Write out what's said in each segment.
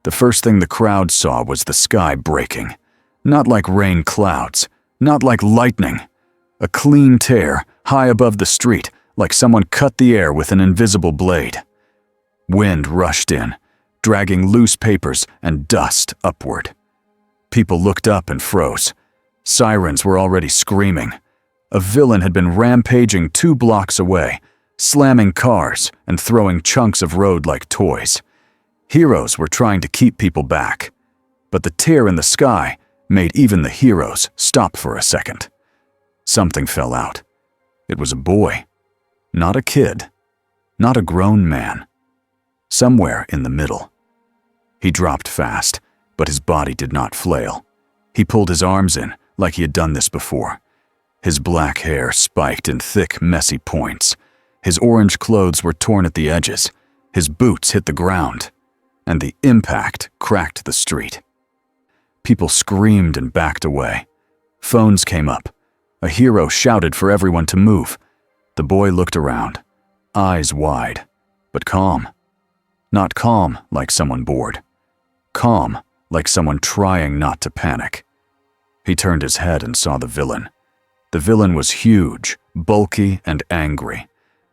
The first thing the crowd saw was the sky breaking. Not like rain clouds, not like lightning. A clean tear, high above the street, like someone cut the air with an invisible blade. Wind rushed in, dragging loose papers and dust upward. People looked up and froze. Sirens were already screaming. A villain had been rampaging 2 blocks away, slamming cars and throwing chunks of road like toys. Heroes were trying to keep people back, but the tear in the sky made even the heroes stop for a second. Something fell out. It was a boy, not a kid, not a grown man. Somewhere in the middle. He dropped fast, but his body did not flail. He pulled his arms in like he had done this before. His black hair spiked in thick, messy points. His orange clothes were torn at the edges. His boots hit the ground, and the impact cracked the street. People screamed and backed away. Phones came up. A hero shouted for everyone to move. The boy looked around, eyes wide, but calm. Not calm like someone bored. Calm like someone trying not to panic. He turned his head and saw the villain. The villain was huge, bulky, and angry.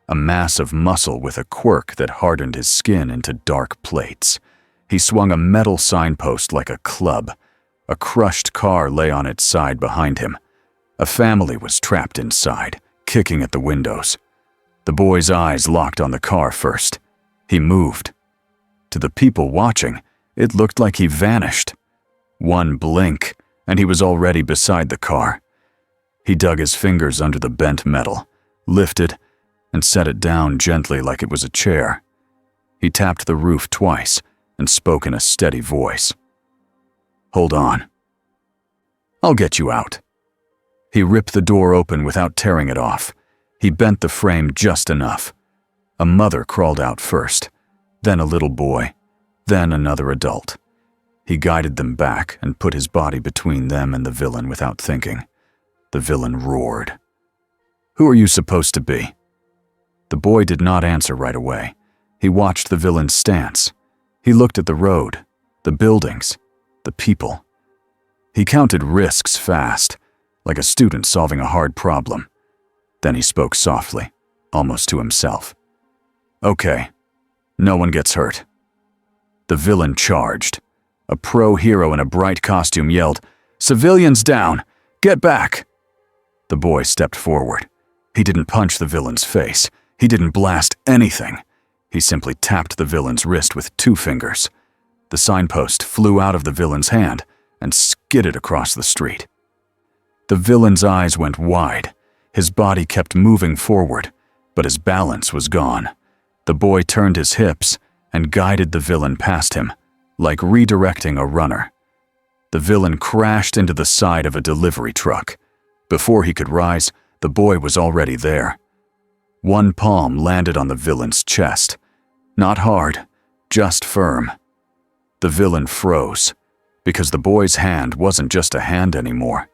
A mass of muscle with a quirk that hardened his skin into dark plates. He swung a metal signpost like a club. A crushed car lay on its side behind him. A family was trapped inside, kicking at the windows. The boy's eyes locked on the car first. He moved. To the people watching, it looked like he vanished. One blink, and he was already beside the car. He dug his fingers under the bent metal, lifted, and set it down gently like it was a chair. He tapped the roof twice and spoke in a steady voice. "Hold on. I'll get you out." He ripped the door open without tearing it off. He bent the frame just enough. A mother crawled out first, then a little boy, then another adult. He guided them back and put his body between them and the villain without thinking. The villain roared. "Who are you supposed to be?" The boy did not answer right away. He watched the villain's stance. He looked at the road, the buildings, the people. He counted risks fast, like a student solving a hard problem. Then he spoke softly, almost to himself. "Okay, no one gets hurt." The villain charged. A pro-hero in a bright costume yelled, "Civilians down! Get back!" The boy stepped forward. He didn't punch the villain's face. He didn't blast anything. He simply tapped the villain's wrist with 2 fingers. The signpost flew out of the villain's hand and skidded across the street. The villain's eyes went wide. His body kept moving forward, but his balance was gone. The boy turned his hips and guided the villain past him, like redirecting a runner. The villain crashed into the side of a delivery truck. Before he could rise, the boy was already there. One palm landed on the villain's chest. Not hard, just firm. The villain froze, because the boy's hand wasn't just a hand anymore.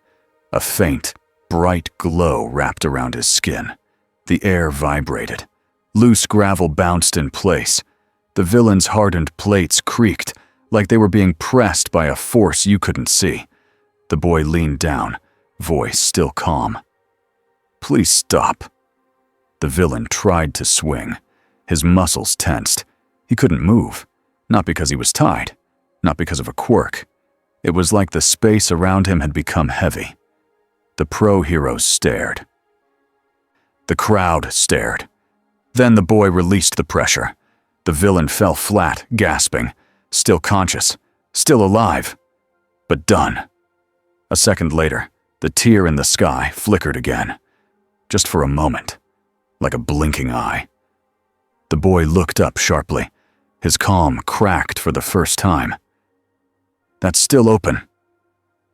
A faint, bright glow wrapped around his skin. The air vibrated. Loose gravel bounced in place. The villain's hardened plates creaked, like they were being pressed by a force you couldn't see. The boy leaned down, voice still calm. "Please stop." The villain tried to swing. His muscles tensed. He couldn't move, not because he was tied, not because of a quirk. It was like the space around him had become heavy. The pro-heroes stared. The crowd stared. Then the boy released the pressure. The villain fell flat, gasping, still conscious, still alive, but done. A second later, the tear in the sky flickered again, just for a moment, like a blinking eye. The boy looked up sharply. His calm cracked for the first time. "That's still open."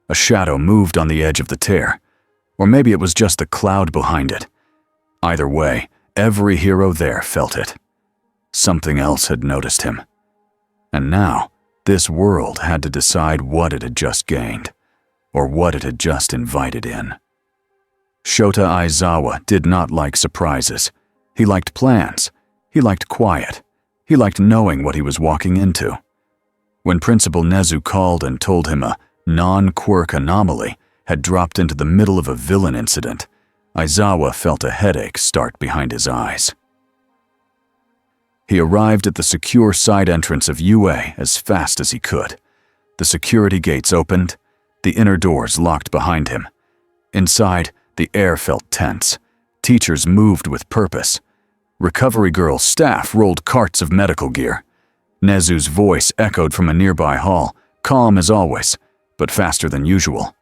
A shadow moved on the edge of the tear, or maybe it was just the cloud behind it. Either way, every hero there felt it. Something else had noticed him. And now, this world had to decide what it had just gained, or what it had just invited in. Shota Aizawa did not like surprises. He liked plans. He liked quiet. He liked knowing what he was walking into. When Principal Nezu called and told him a non-quirk anomaly had dropped into the middle of a villain incident, Aizawa felt a headache start behind his eyes. He arrived at the secure side entrance of UA as fast as he could. The security gates opened, the inner doors locked behind him. Inside, the air felt tense. Teachers moved with purpose. Recovery girl staff rolled carts of medical gear. Nezu's voice echoed from a nearby hall, calm as always, but faster than usual.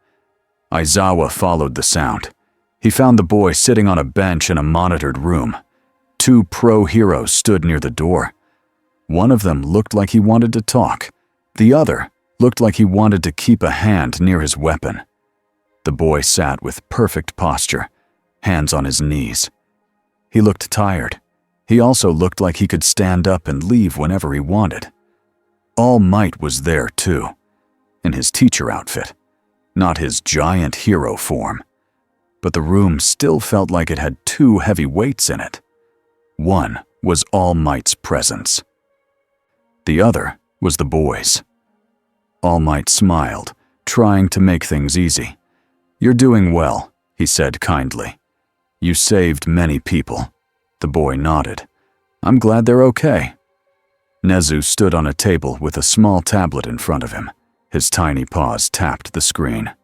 Aizawa followed the sound. He found the boy sitting on a bench in a monitored room. 2 pro-heroes stood near the door. One of them looked like he wanted to talk. The other looked like he wanted to keep a hand near his weapon. The boy sat with perfect posture, hands on his knees. He looked tired. He also looked like he could stand up and leave whenever he wanted. All Might was there too, in his teacher outfit, not his giant hero form. But the room still felt like it had 2 heavy weights in it. One was All Might's presence. The other was the boy's. All Might smiled, trying to make things easy. "You're doing well," he said kindly. "You saved many people." The boy nodded. "I'm glad they're okay." Nezu stood on a table with a small tablet in front of him. His tiny paws tapped the screen.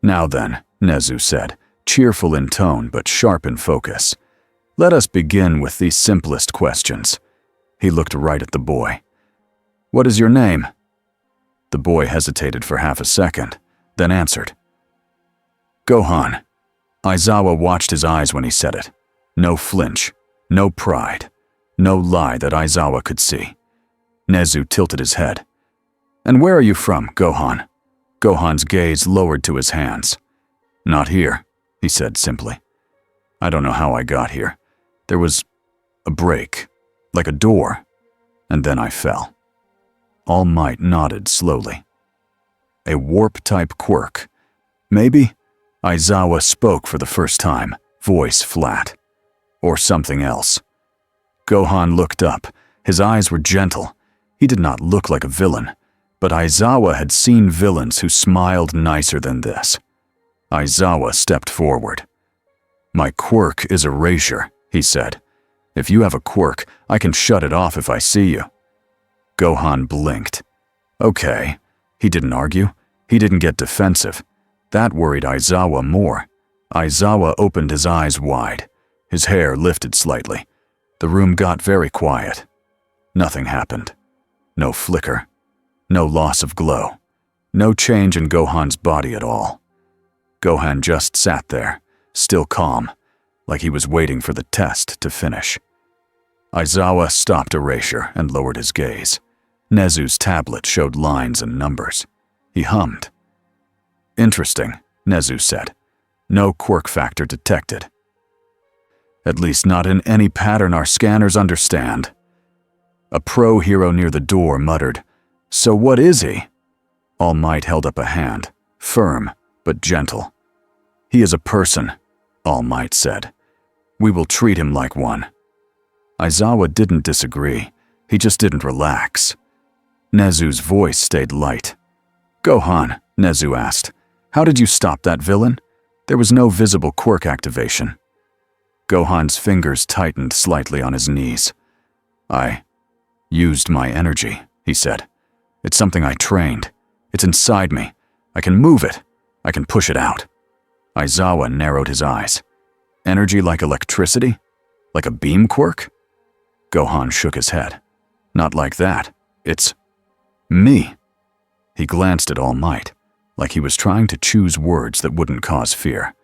"Now then," Nezu said, cheerful in tone but sharp in focus. "Let us begin with the simplest questions." He looked right at the boy. "What is your name?" The boy hesitated for half a second, then answered. "Gohan." Aizawa watched his eyes when he said it. No flinch, no pride, no lie that Aizawa could see. Nezu tilted his head. "And where are you from, Gohan?" Gohan's gaze lowered to his hands. "Not here," he said simply. "I don't know how I got here. There was a break, like a door, and then I fell." All Might nodded slowly. "A warp-type quirk. Maybe?" Aizawa spoke for the first time, voice flat. "Or something else." Gohan looked up. His eyes were gentle. He did not look like a villain, but Aizawa had seen villains who smiled nicer than this. Aizawa stepped forward. "My quirk is erasure," he said. "If you have a quirk, I can shut it off if I see you." Gohan blinked. "Okay." He didn't argue. He didn't get defensive. That worried Aizawa more. Aizawa opened his eyes wide. His hair lifted slightly. The room got very quiet. Nothing happened. No flicker. No loss of glow. No change in Gohan's body at all. Gohan just sat there, still calm, like he was waiting for the test to finish. Aizawa stopped erasure and lowered his gaze. Nezu's tablet showed lines and numbers. He hummed. "Interesting," Nezu said. "No quirk factor detected. At least not in any pattern our scanners understand." A pro-hero near the door muttered, "So what is he?" All Might held up a hand, firm but gentle. "He is a person," All Might said. "We will treat him like one." Aizawa didn't disagree. He just didn't relax. Nezu's voice stayed light. "Gohan," Nezu asked, "how did you stop that villain? There was no visible quirk activation." Gohan's fingers tightened slightly on his knees. "I used my energy," he said. "It's something I trained. It's inside me. I can move it. I can push it out." Aizawa narrowed his eyes. "Energy like electricity? Like a beam quirk?" Gohan shook his head. "Not like that. It's me." He glanced at All Might, like he was trying to choose words that wouldn't cause fear.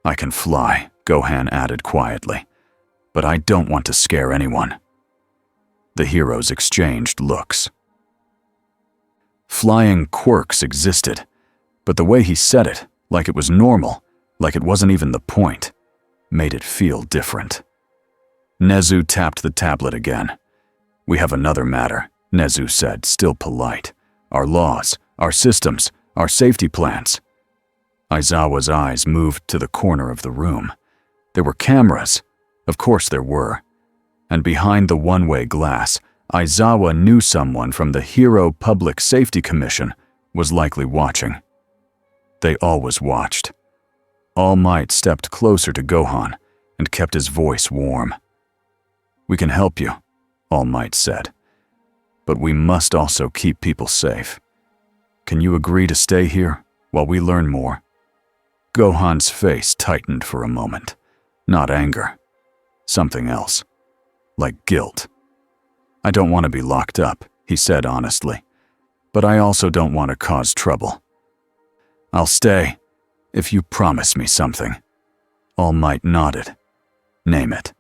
"I can fly," Gohan added quietly, "but I don't want to scare anyone." The heroes exchanged looks. Flying quirks existed, but the way he said it, like it was normal, like it wasn't even the point, made it feel different. Nezu tapped the tablet again. "We have another matter," Nezu said, still polite. "Our laws, our systems, our safety plans." Aizawa's eyes moved to the corner of the room. There were cameras. Of course there were. And behind the one-way glass, Aizawa knew someone from the Hero Public Safety Commission was likely watching. They always watched. All Might stepped closer to Gohan and kept his voice warm. "We can help you," All Might said. "But we must also keep people safe. Can you agree to stay here while we learn more?" Gohan's face tightened for a moment. Not anger. Something else. Like guilt. "I don't want to be locked up," he said honestly. "But I also don't want to cause trouble. I'll stay if you promise me something." All Might nodded. "Name it."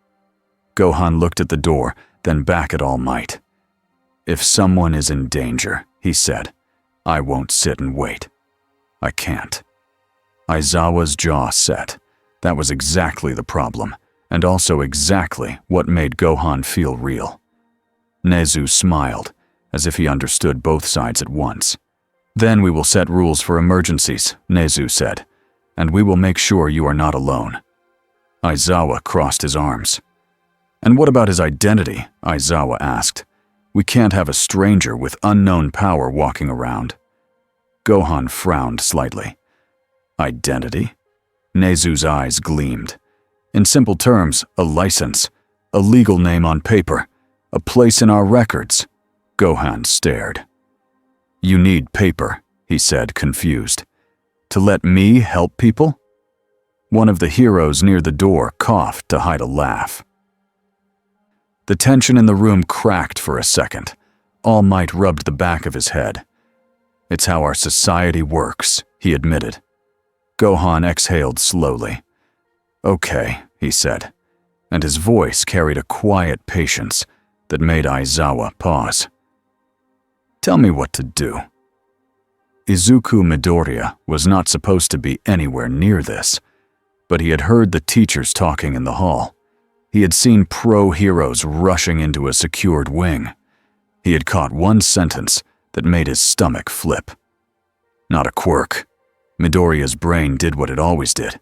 Gohan looked at the door, then back at All Might. "If someone is in danger," he said, "I won't sit and wait. I can't." Aizawa's jaw set. That was exactly the problem, and also exactly what made Gohan feel real. Nezu smiled, as if he understood both sides at once. "Then we will set rules for emergencies," Nezu said, "and we will make sure you are not alone." Aizawa crossed his arms. "And what about his identity?" Aizawa asked. "We can't have a stranger with unknown power walking around." Gohan frowned slightly. "Identity?" Nezu's eyes gleamed. "In simple terms, a license, a legal name on paper, a place in our records." Gohan stared. "You need paper," he said, confused. "To let me help people?" One of the heroes near the door coughed to hide a laugh. The tension in the room cracked for a second. All Might rubbed the back of his head. "It's how our society works," he admitted. Gohan exhaled slowly. "Okay," he said, and his voice carried a quiet patience that made Aizawa pause. "Tell me what to do." Izuku Midoriya was not supposed to be anywhere near this, but he had heard the teachers talking in the hall. He had seen pro-heroes rushing into a secured wing. He had caught one sentence that made his stomach flip. Not a quirk. Midoriya's brain did what it always did.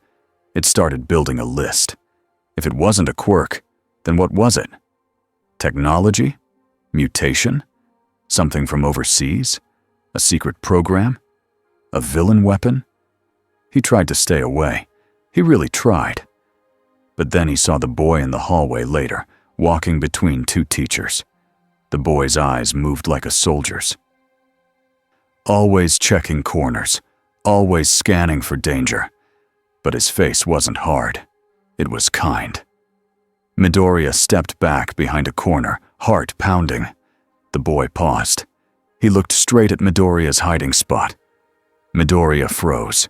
It started building a list. If it wasn't a quirk, then what was it? Technology? Mutation? Something from overseas? A secret program? A villain weapon? He tried to stay away. He really tried. But then he saw the boy in the hallway later, walking between two teachers. The boy's eyes moved like a soldier's. Always checking corners, always scanning for danger. But his face wasn't hard. It was kind. Midoriya stepped back behind a corner, heart pounding. The boy paused. He looked straight at Midoriya's hiding spot. Midoriya froze.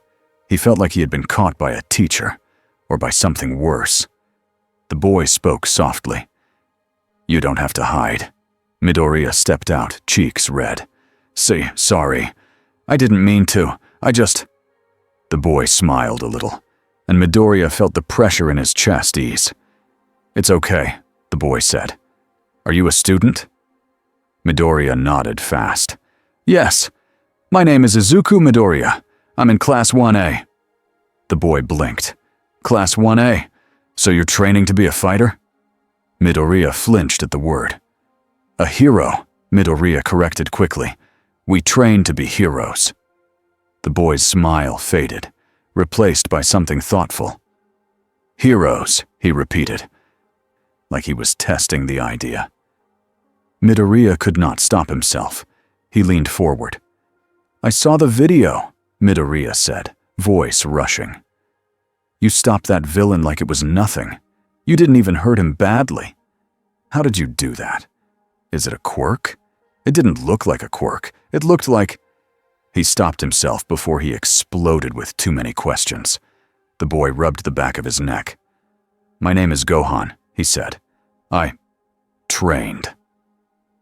He felt like he had been caught by a teacher, or by something worse. The boy spoke softly. "You don't have to hide." Midoriya stepped out, cheeks red. Sorry. I didn't mean to. I just..." The boy smiled a little, and Midoriya felt the pressure in his chest ease. "It's okay," the boy said. "Are you a student?" Midoriya nodded fast. "Yes. My name is Izuku Midoriya. I'm in Class 1A. The boy blinked. "Class 1A? So you're training to be a fighter?" Midoriya flinched at the word. "A hero," Midoriya corrected quickly. "We train to be heroes." The boy's smile faded, replaced by something thoughtful. "Heroes," he repeated, like he was testing the idea. Midoriya could not stop himself. He leaned forward. "I saw the video," Midoriya said, voice rushing. "You stopped that villain like it was nothing. You didn't even hurt him badly. How did you do that? Is it a quirk? It didn't look like a quirk. It looked like..." He stopped himself before he exploded with too many questions. The boy rubbed the back of his neck. "My name is Gohan," he said. "I trained."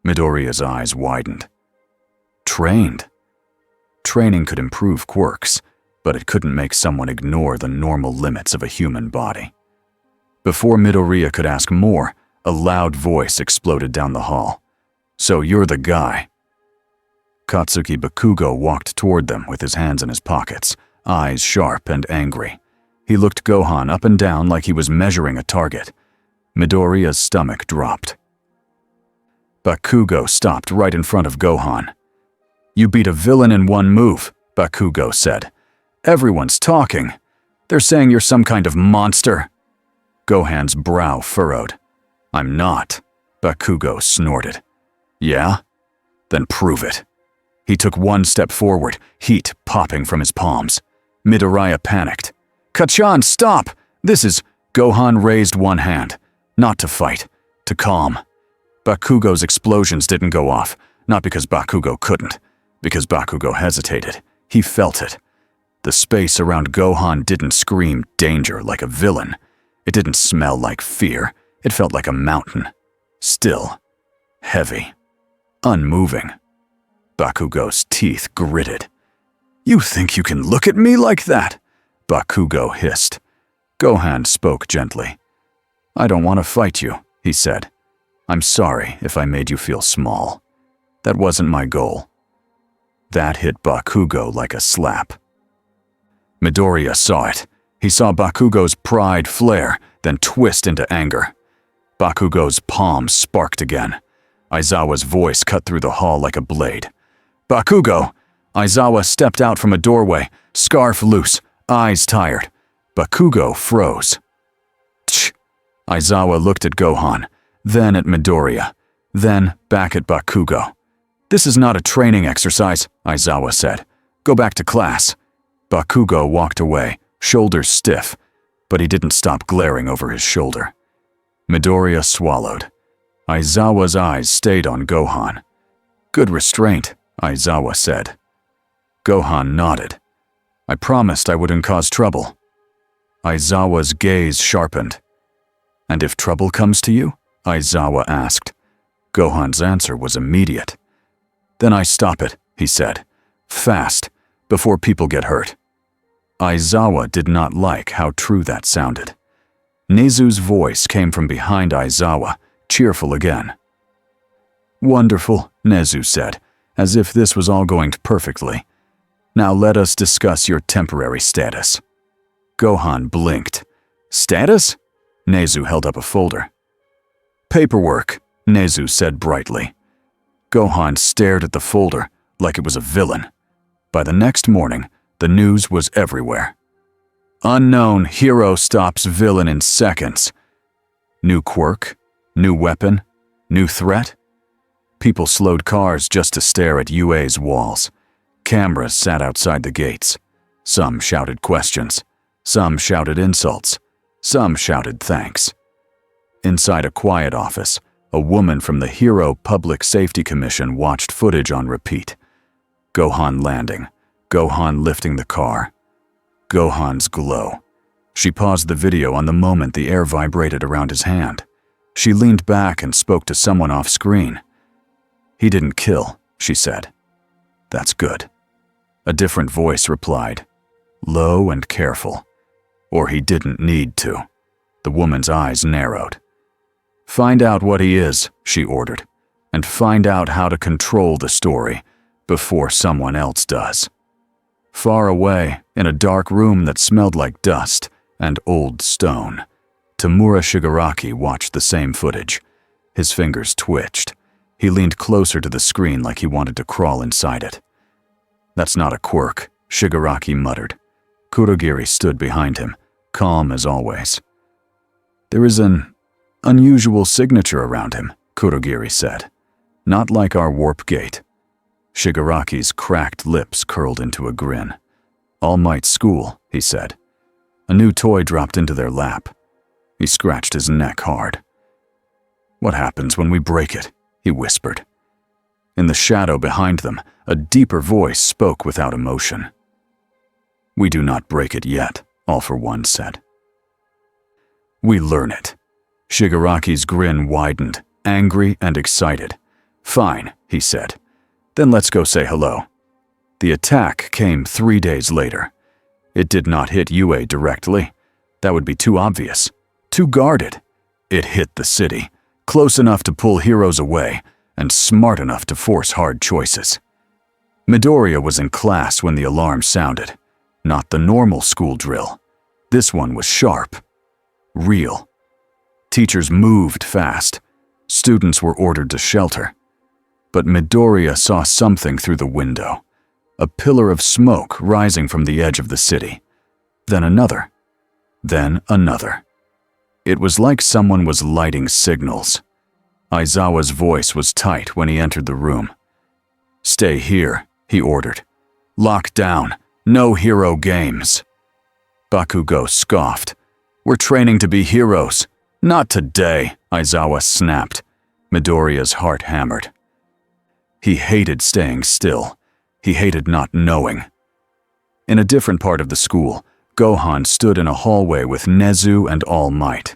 Midoriya's eyes widened. Trained? Training could improve quirks, but it couldn't make someone ignore the normal limits of a human body. Before Midoriya could ask more, a loud voice exploded down the hall. "So you're the guy." Katsuki Bakugo walked toward them with his hands in his pockets, eyes sharp and angry. He looked Gohan up and down like he was measuring a target. Midoriya's stomach dropped. Bakugo stopped right in front of Gohan. "You beat a villain in one move," Bakugo said. "Everyone's talking. They're saying you're some kind of monster." Gohan's brow furrowed. "I'm not," Bakugo snorted. "Yeah? Then prove it." He took one step forward, heat popping from his palms. Midoriya panicked. "Kacchan, stop! This is—" Gohan raised one hand. Not to fight, to calm. Bakugo's explosions didn't go off, not because Bakugo couldn't, because Bakugo hesitated. He felt it. The space around Gohan didn't scream danger like a villain. It didn't smell like fear. It felt like a mountain. Still. Heavy. Unmoving. Bakugo's teeth gritted. "You think you can look at me like that?" Bakugo hissed. Gohan spoke gently. "I don't want to fight you," he said. "I'm sorry if I made you feel small. That wasn't my goal." That hit Bakugo like a slap. Midoriya saw it. He saw Bakugo's pride flare, then twist into anger. Bakugo's palms sparked again. Aizawa's voice cut through the hall like a blade. "Bakugo!" Aizawa stepped out from a doorway, scarf loose, eyes tired. Bakugo froze. "Tch!" Aizawa looked at Gohan, then at Midoriya, then back at Bakugo. "This is not a training exercise," Aizawa said. "Go back to class." Bakugo walked away, shoulders stiff, but he didn't stop glaring over his shoulder. Midoriya swallowed. Aizawa's eyes stayed on Gohan. "Good restraint," Aizawa said. Gohan nodded. "I promised I wouldn't cause trouble." Aizawa's gaze sharpened. "And if trouble comes to you?" Aizawa asked. Gohan's answer was immediate. "Then I stop it," he said. "Fast, before people get hurt." Aizawa did not like how true that sounded. Nezu's voice came from behind Aizawa, cheerful again. "Wonderful," Nezu said, as if this was all going perfectly. "Now let us discuss your temporary status." Gohan blinked. "Status?" Nezu held up a folder. "Paperwork," Nezu said brightly. Gohan stared at the folder like it was a villain. By the next morning, the news was everywhere. "Unknown hero stops villain in seconds." New quirk? New weapon? New threat? People slowed cars just to stare at UA's walls. Cameras sat outside the gates. Some shouted questions. Some shouted insults. Some shouted thanks. Inside a quiet office, a woman from the Hero Public Safety Commission watched footage on repeat. Gohan landing. Gohan lifting the car. Gohan's glow. She paused the video on the moment the air vibrated around his hand. She leaned back and spoke to someone off screen. "He didn't kill," she said. "That's good." A different voice replied, low and careful. "Or he didn't need to." The woman's eyes narrowed. "Find out what he is," she ordered, "and find out how to control the story before someone else does." Far away, in a dark room that smelled like dust and old stone, Tamura Shigaraki watched the same footage. His fingers twitched. He leaned closer to the screen like he wanted to crawl inside it. "That's not a quirk," Shigaraki muttered. Kurogiri stood behind him, calm as always. "There is an unusual signature around him," Kurogiri said. "Not like our warp gate." Shigaraki's cracked lips curled into a grin. "All Might School," he said. A new toy dropped into their lap. He scratched his neck hard. "What happens when we break it?" he whispered. In the shadow behind them, a deeper voice spoke without emotion. "We do not break it yet," All for One said. "We learn it." Shigaraki's grin widened, angry and excited. "Fine," he said. "Then let's go say hello." The attack came 3 days later. It did not hit UA directly. That would be too obvious, too guarded. It hit the city, close enough to pull heroes away, and smart enough to force hard choices. Midoriya was in class when the alarm sounded. Not the normal school drill. This one was sharp. Real. Teachers moved fast. Students were ordered to shelter. But Midoriya saw something through the window. A pillar of smoke rising from the edge of the city. Then another. Then another. It was like someone was lighting signals. Aizawa's voice was tight when he entered the room. "Stay here," he ordered. "Lock down. No hero games." Bakugo scoffed. "We're training to be heroes." "Not today," Aizawa snapped. Midoriya's heart hammered. He hated staying still. He hated not knowing. In a different part of the school, Gohan stood in a hallway with Nezu and All Might.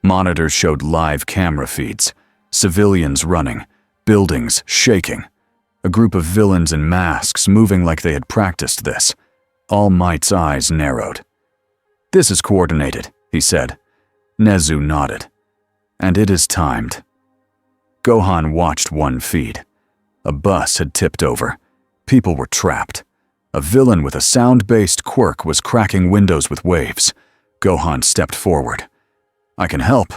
Monitors showed live camera feeds, civilians running, buildings shaking, a group of villains in masks moving like they had practiced this. All Might's eyes narrowed. "This is coordinated," he said. Nezu nodded. "And it is timed." Gohan watched one feed. A bus had tipped over. People were trapped. A villain with a sound-based quirk was cracking windows with waves. Gohan stepped forward. "I can help."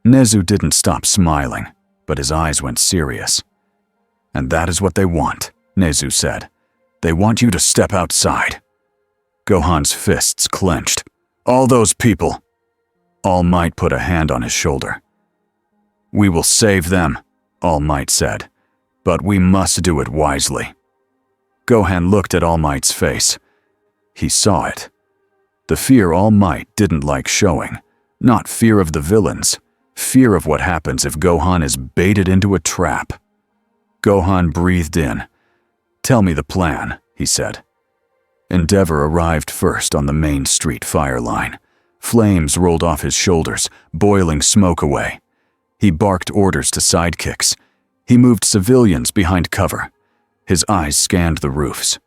Nezu didn't stop smiling, but his eyes went serious. "And that is what they want," Nezu said. "They want you to step outside." Gohan's fists clenched. "All those people." All Might put a hand on his shoulder. "We will save them," All Might said. "But we must do it wisely." Gohan looked at All Might's face. He saw it. The fear All Might didn't like showing. Not fear of the villains. Fear of what happens if Gohan is baited into a trap. Gohan breathed in. "Tell me the plan," he said. Endeavor arrived first on the main street fire line. Flames rolled off his shoulders, boiling smoke away. He barked orders to sidekicks. He moved civilians behind cover. His eyes scanned the roofs.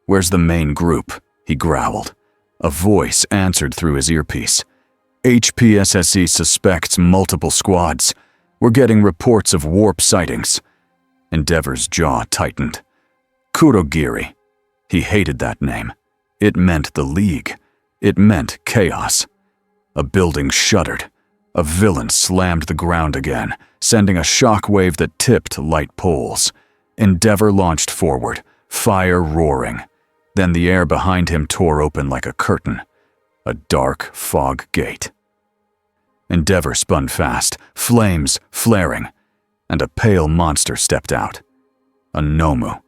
"Where's the main group?" he growled. A voice answered through his earpiece. "HPSSE suspects multiple squads. We're getting reports of warp sightings." Endeavor's jaw tightened. Kurogiri. He hated that name. It meant the League. It meant chaos. A building shuddered. A villain slammed the ground again, sending a shockwave that tipped light poles. Endeavor launched forward, fire roaring. Then the air behind him tore open like a curtain. A dark fog gate. Endeavor spun fast, flames flaring, and a pale monster stepped out. A Nomu,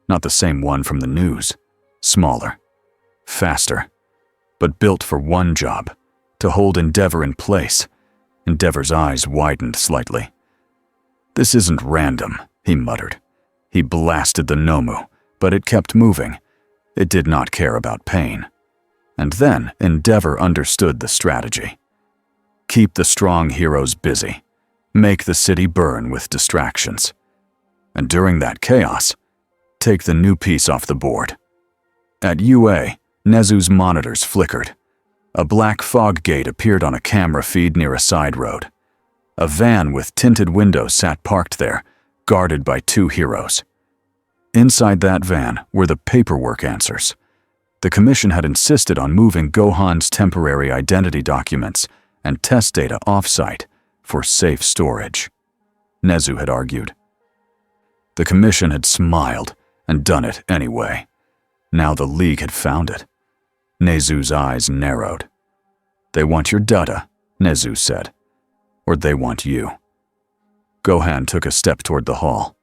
not the same one from the news. Smaller, faster, but built for one job, to hold Endeavor in place. Endeavor's eyes widened slightly. "This isn't random," he muttered. He blasted the Nomu, but it kept moving. It did not care about pain. And then Endeavor understood the strategy. Keep the strong heroes busy. Make the city burn with distractions. And during that chaos, take the new piece off the board. At UA, Nezu's monitors flickered. A black fog gate appeared on a camera feed near a side road. A van with tinted windows sat parked there, guarded by two heroes. Inside that van were the paperwork answers. The commission had insisted on moving Gohan's temporary identity documents and test data off-site for safe storage. Nezu had argued. The commission had smiled and done it anyway. Now the League had found it. Nezu's eyes narrowed. "They want your data," Nezu said. "Or they want you." Gohan took a step toward the hall.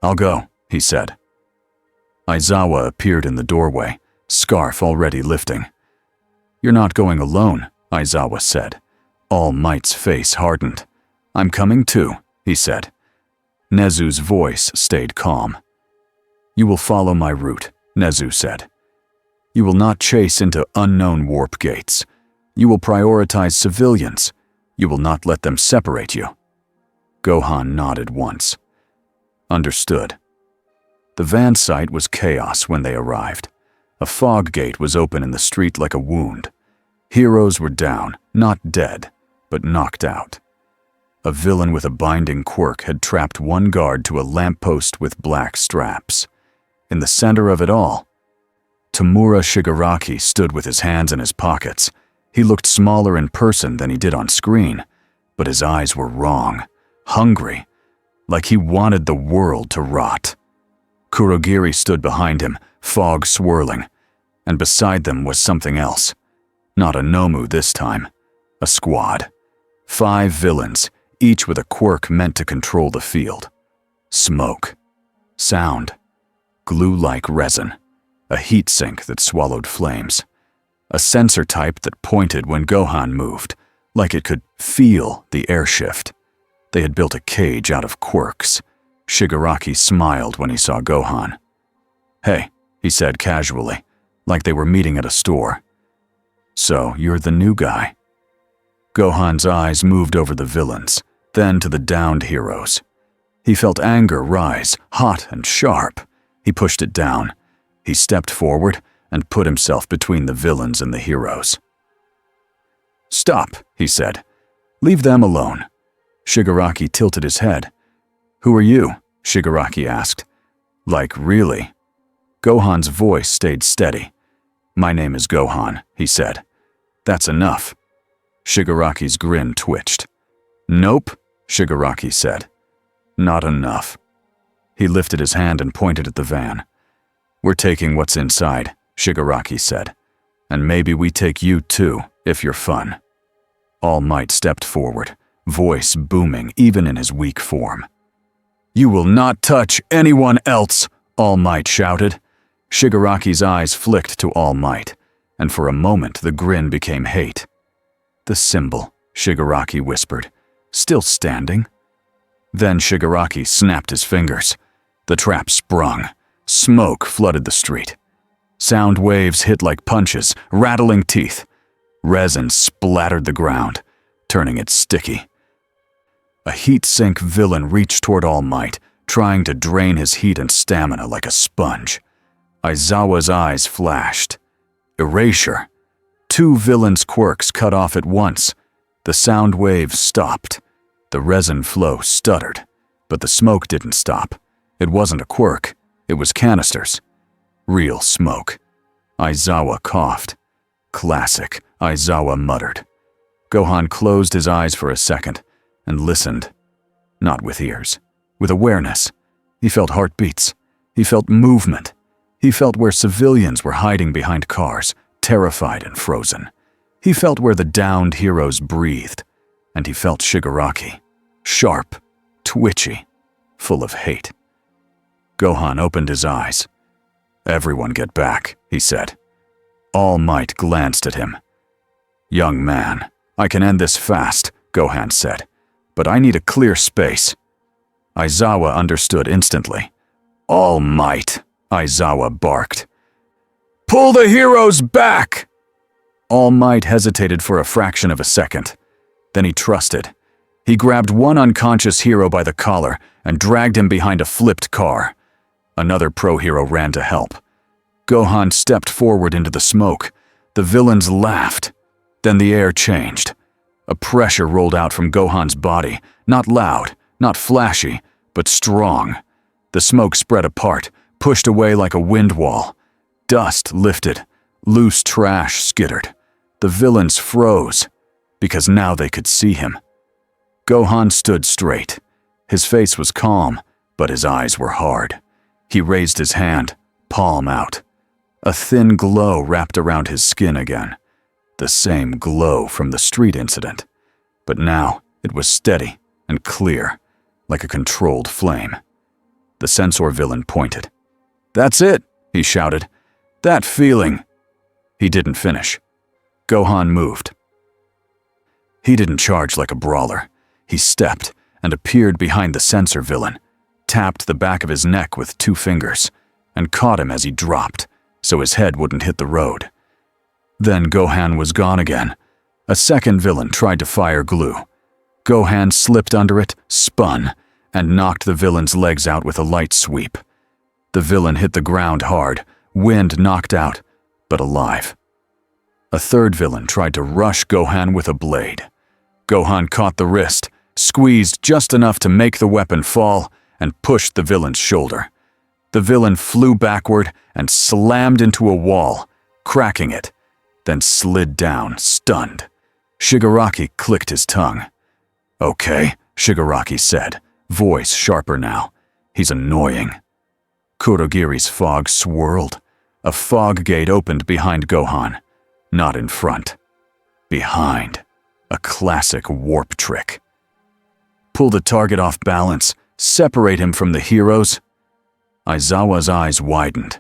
"I'll go," he said. Aizawa appeared in the doorway, scarf already lifting. "You're not going alone," Aizawa said. All Might's face hardened. "I'm coming too," he said. Nezu's voice stayed calm. "You will follow my route," Nezu said. "You will not chase into unknown warp gates. You will prioritize civilians. You will not let them separate you." Gohan nodded once. Understood. The van site was chaos when they arrived. A fog gate was open in the street like a wound. Heroes were down, not dead, but knocked out. A villain with a binding quirk had trapped one guard to a lamppost with black straps. In the center of it all, Tamura Shigaraki stood with his hands in his pockets. He looked smaller in person than he did on screen, but his eyes were wrong, hungry, like he wanted the world to rot. Kurogiri stood behind him, fog swirling, and beside them was something else. Not a Nomu this time. A squad. 5 villains, each with a quirk meant to control the field. Smoke. Sound. Glue-like resin. A heat sink that swallowed flames. A sensor type that pointed when Gohan moved, like it could feel the air shift. They had built a cage out of quirks. Shigaraki smiled when he saw Gohan. "Hey," he said casually, like they were meeting at a store. "So, you're the new guy." Gohan's eyes moved over the villains, then to the downed heroes. He felt anger rise, hot and sharp. He pushed it down. He stepped forward and put himself between the villains and the heroes. "Stop," he said. "Leave them alone." Shigaraki tilted his head. "Who are you?" Shigaraki asked. "Like, really?" Gohan's voice stayed steady. "My name is Gohan," he said. "That's enough." Shigaraki's grin twitched. "Nope," Shigaraki said. "Not enough." He lifted his hand and pointed at the van. "We're taking what's inside," Shigaraki said. "And maybe we take you too, if you're fun." All Might stepped forward, voice booming even in his weak form. "You will not touch anyone else," All Might shouted. Shigaraki's eyes flicked to All Might, and for a moment the grin became hate. "The symbol," Shigaraki whispered, "still standing?" Then Shigaraki snapped his fingers. The trap sprung. Smoke flooded the street. Sound waves hit like punches, rattling teeth. Resin splattered the ground, turning it sticky. A heat sink villain reached toward All Might, trying to drain his heat and stamina like a sponge. Aizawa's eyes flashed. Erasure. 2 villains' quirks cut off at once. The sound waves stopped. The resin flow stuttered, but the smoke didn't stop. It wasn't a quirk. It was canisters. Real smoke. Aizawa coughed. "Classic," Aizawa muttered. Gohan closed his eyes for a second and listened. Not with ears, with awareness. He felt heartbeats. He felt movement. He felt where civilians were hiding behind cars, terrified and frozen. He felt where the downed heroes breathed. And he felt Shigaraki. Sharp, twitchy, full of hate. Gohan opened his eyes. "Everyone get back," he said. All Might glanced at him. "Young man, I can end this fast," Gohan said, "but I need a clear space." Aizawa understood instantly. "All Might," Aizawa barked. "Pull the heroes back!" All Might hesitated for a fraction of a second. Then he trusted. He grabbed one unconscious hero by the collar and dragged him behind a flipped car. Another pro-hero ran to help. Gohan stepped forward into the smoke. The villains laughed. Then the air changed. A pressure rolled out from Gohan's body, not loud, not flashy, but strong. The smoke spread apart, pushed away like a wind wall. Dust lifted. Loose trash skittered. The villains froze, because now they could see him. Gohan stood straight. His face was calm, but his eyes were hard. He raised his hand, palm out. A thin glow wrapped around his skin again. The same glow from the street incident. But now it was steady and clear, like a controlled flame. The censor villain pointed. "That's it," he shouted. "That feeling." He didn't finish. Gohan moved. He didn't charge like a brawler. He stepped and appeared behind the censor villain, tapped the back of his neck with 2 fingers, and caught him as he dropped, so his head wouldn't hit the road. Then Gohan was gone again. A second villain tried to fire glue. Gohan slipped under it, spun, and knocked the villain's legs out with a light sweep. The villain hit the ground hard, wind knocked out, but alive. A third villain tried to rush Gohan with a blade. Gohan caught the wrist, squeezed just enough to make the weapon fall, and pushed the villain's shoulder. The villain flew backward and slammed into a wall, cracking it, then slid down, stunned. Shigaraki clicked his tongue. "Okay," Shigaraki said, voice sharper now. He's annoying. Kurogiri's fog swirled. A fog gate opened behind Gohan. Not in front. Behind. A classic warp trick. Pull the target off balance. Separate him from the heroes. Aizawa's eyes widened,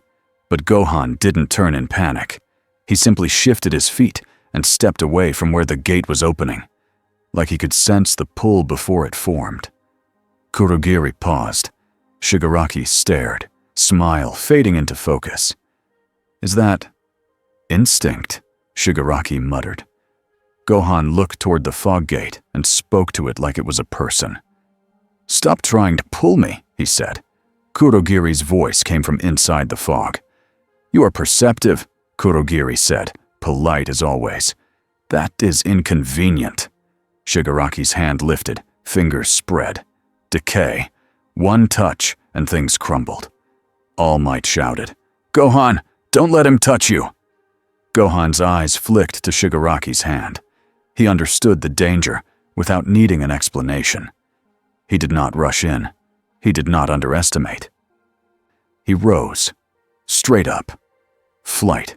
but Gohan didn't turn in panic. He simply shifted his feet and stepped away from where the gate was opening, like he could sense the pull before it formed. Kurogiri paused. Shigaraki stared, smile fading into focus. Is that instinct? Shigaraki muttered. Gohan looked toward the fog gate and spoke to it like it was a person. Stop trying to pull me, he said. Kurogiri's voice came from inside the fog. You are perceptive, Kurogiri said, polite as always. That is inconvenient. Shigaraki's hand lifted, fingers spread. Decay. One touch, and things crumbled. All Might shouted, Gohan, don't let him touch you. Gohan's eyes flicked to Shigaraki's hand. He understood the danger without needing an explanation. He did not rush in. He did not underestimate. He rose, straight up. Flight.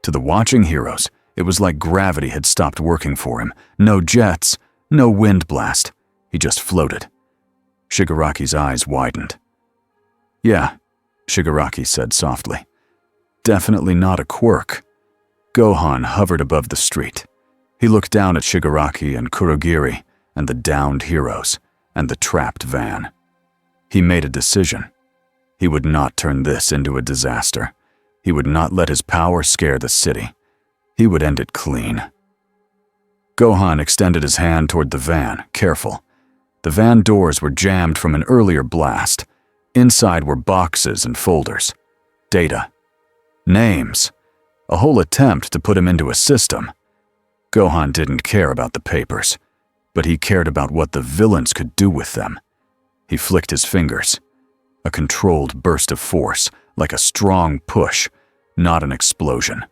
To the watching heroes, it was like gravity had stopped working for him. No jets, no wind blast. He just floated. Shigaraki's eyes widened. Yeah, Shigaraki said softly. Definitely not a quirk. Gohan hovered above the street. He looked down at Shigaraki and Kurogiri and the downed heroes and the trapped van. He made a decision. He would not turn this into a disaster. He would not let his power scare the city. He would end it clean. Gohan extended his hand toward the van, careful. The van doors were jammed from an earlier blast. Inside were boxes and folders. Data. Names. A whole attempt to put him into a system. Gohan didn't care about the papers, but he cared about what the villains could do with them. He flicked his fingers. A controlled burst of force, like a strong push, not an explosion.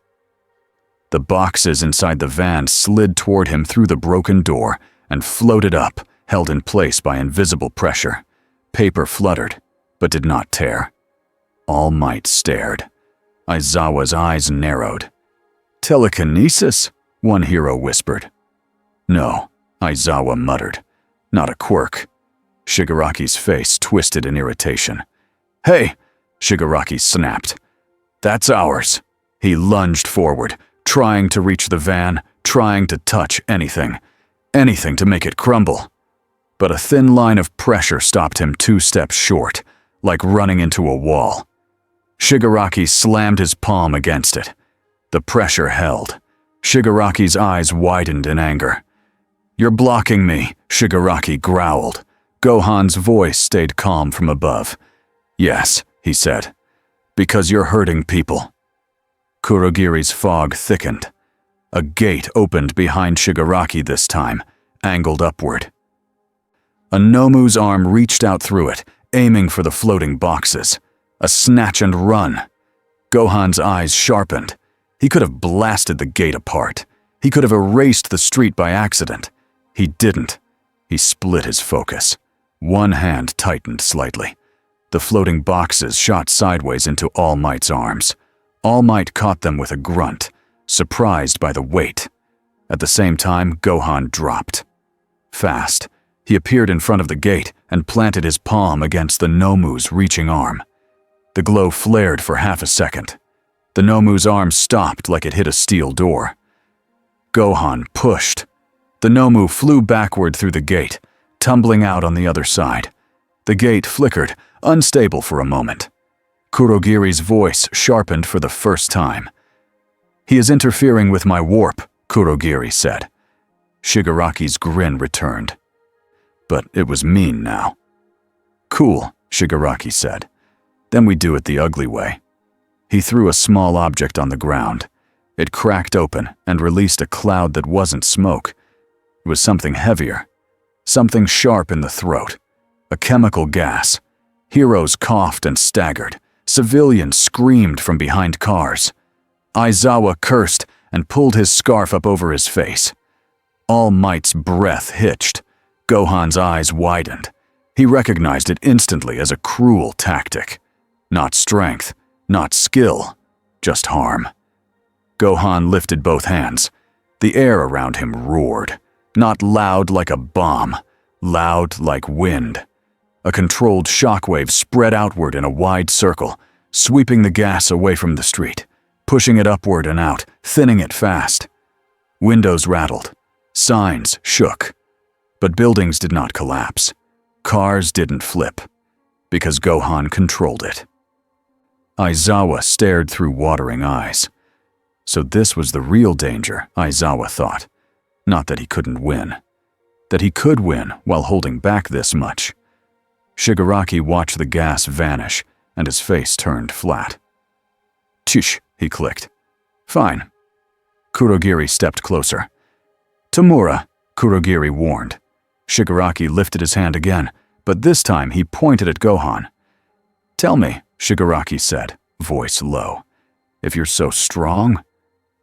The boxes inside the van slid toward him through the broken door and floated up, held in place by invisible pressure. Paper fluttered, but did not tear. All Might stared. Aizawa's eyes narrowed. Telekinesis? One hero whispered. No, Aizawa muttered. Not a quirk. Shigaraki's face twisted in irritation. Hey, Shigaraki snapped. That's ours. He lunged forward, trying to reach the van, trying to touch anything. Anything to make it crumble. But a thin line of pressure stopped him 2 steps short, like running into a wall. Shigaraki slammed his palm against it. The pressure held. Shigaraki's eyes widened in anger. You're blocking me, Shigaraki growled. Gohan's voice stayed calm from above. Yes, he said, because you're hurting people. Kurogiri's fog thickened. A gate opened behind Shigaraki this time, angled upward. A Nomu's arm reached out through it, aiming for the floating boxes. A snatch and run. Gohan's eyes sharpened. He could have blasted the gate apart. He could have erased the street by accident. He didn't. He split his focus. One hand tightened slightly. The floating boxes shot sideways into All Might's arms. All Might caught them with a grunt, surprised by the weight. At the same time, Gohan dropped. Fast, he appeared in front of the gate and planted his palm against the Nomu's reaching arm. The glow flared for half a second. The Nomu's arm stopped like it hit a steel door. Gohan pushed. The Nomu flew backward through the gate, tumbling out on the other side. The gate flickered, unstable for a moment. Kurogiri's voice sharpened for the first time. He is interfering with my warp, Kurogiri said. Shigaraki's grin returned. But it was mean now. Cool, Shigaraki said. Then we do it the ugly way. He threw a small object on the ground. It cracked open and released a cloud that wasn't smoke. It was something heavier. Something sharp in the throat. A chemical gas. Heroes coughed and staggered. Civilians screamed from behind cars. Aizawa cursed and pulled his scarf up over his face. All Might's breath hitched. Gohan's eyes widened. He recognized it instantly as a cruel tactic. Not strength, not skill, just harm. Gohan lifted both hands. The air around him roared, not loud like a bomb, loud like wind. A controlled shockwave spread outward in a wide circle, sweeping the gas away from the street, pushing it upward and out, thinning it fast. Windows rattled. Signs shook. But buildings did not collapse. Cars didn't flip. Because Gohan controlled it. Aizawa stared through watering eyes. So this was the real danger, Aizawa thought. Not that he couldn't win. That he could win while holding back this much. Shigaraki watched the gas vanish, and his face turned flat. "Tsh," he clicked. "Fine." Kurogiri stepped closer. "Tamura," Kurogiri warned. Shigaraki lifted his hand again, but this time he pointed at Gohan. "Tell me," Shigaraki said, voice low, "if you're so strong,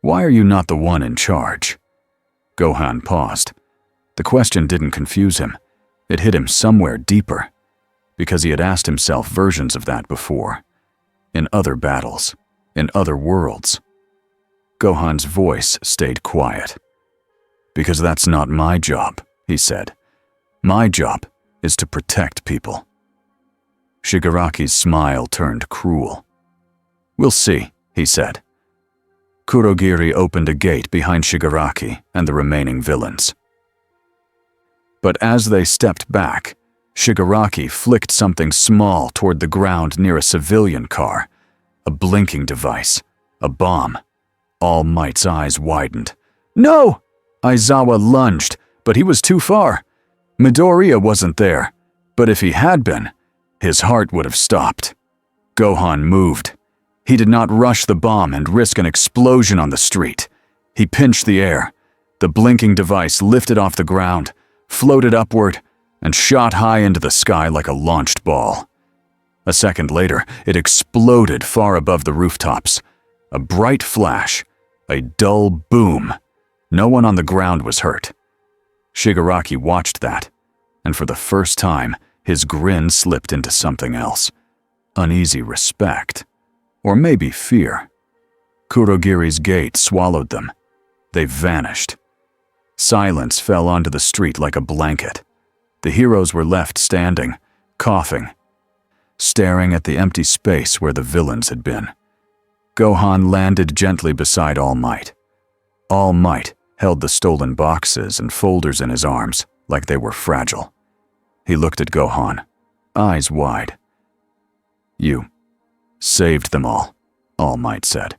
why are you not the one in charge?" Gohan paused. The question didn't confuse him. It hit him somewhere deeper, because he had asked himself versions of that before. In other battles, in other worlds. Gohan's voice stayed quiet. "Because that's not my job," he said. "My job is to protect people." Shigaraki's smile turned cruel. "We'll see," he said. Kurogiri opened a gate behind Shigaraki and the remaining villains. But as they stepped back, Shigaraki flicked something small toward the ground near a civilian car. A blinking device. A bomb. All Might's eyes widened. "No!" Aizawa lunged, but he was too far. Midoriya wasn't there, but if he had been, his heart would have stopped. Gohan moved. He did not rush the bomb and risk an explosion on the street. He pinched the air. The blinking device lifted off the ground, floated upward, and shot high into the sky like a launched ball. A second later, it exploded far above the rooftops. A bright flash, a dull boom. No one on the ground was hurt. Shigaraki watched that, and for the first time, his grin slipped into something else. Uneasy respect. Or maybe fear. Kurogiri's gate swallowed them. They vanished. Silence fell onto the street like a blanket. The heroes were left standing, coughing, staring at the empty space where the villains had been. Gohan landed gently beside All Might. All Might held the stolen boxes and folders in his arms like they were fragile. He looked at Gohan, eyes wide. "You saved them all Might said.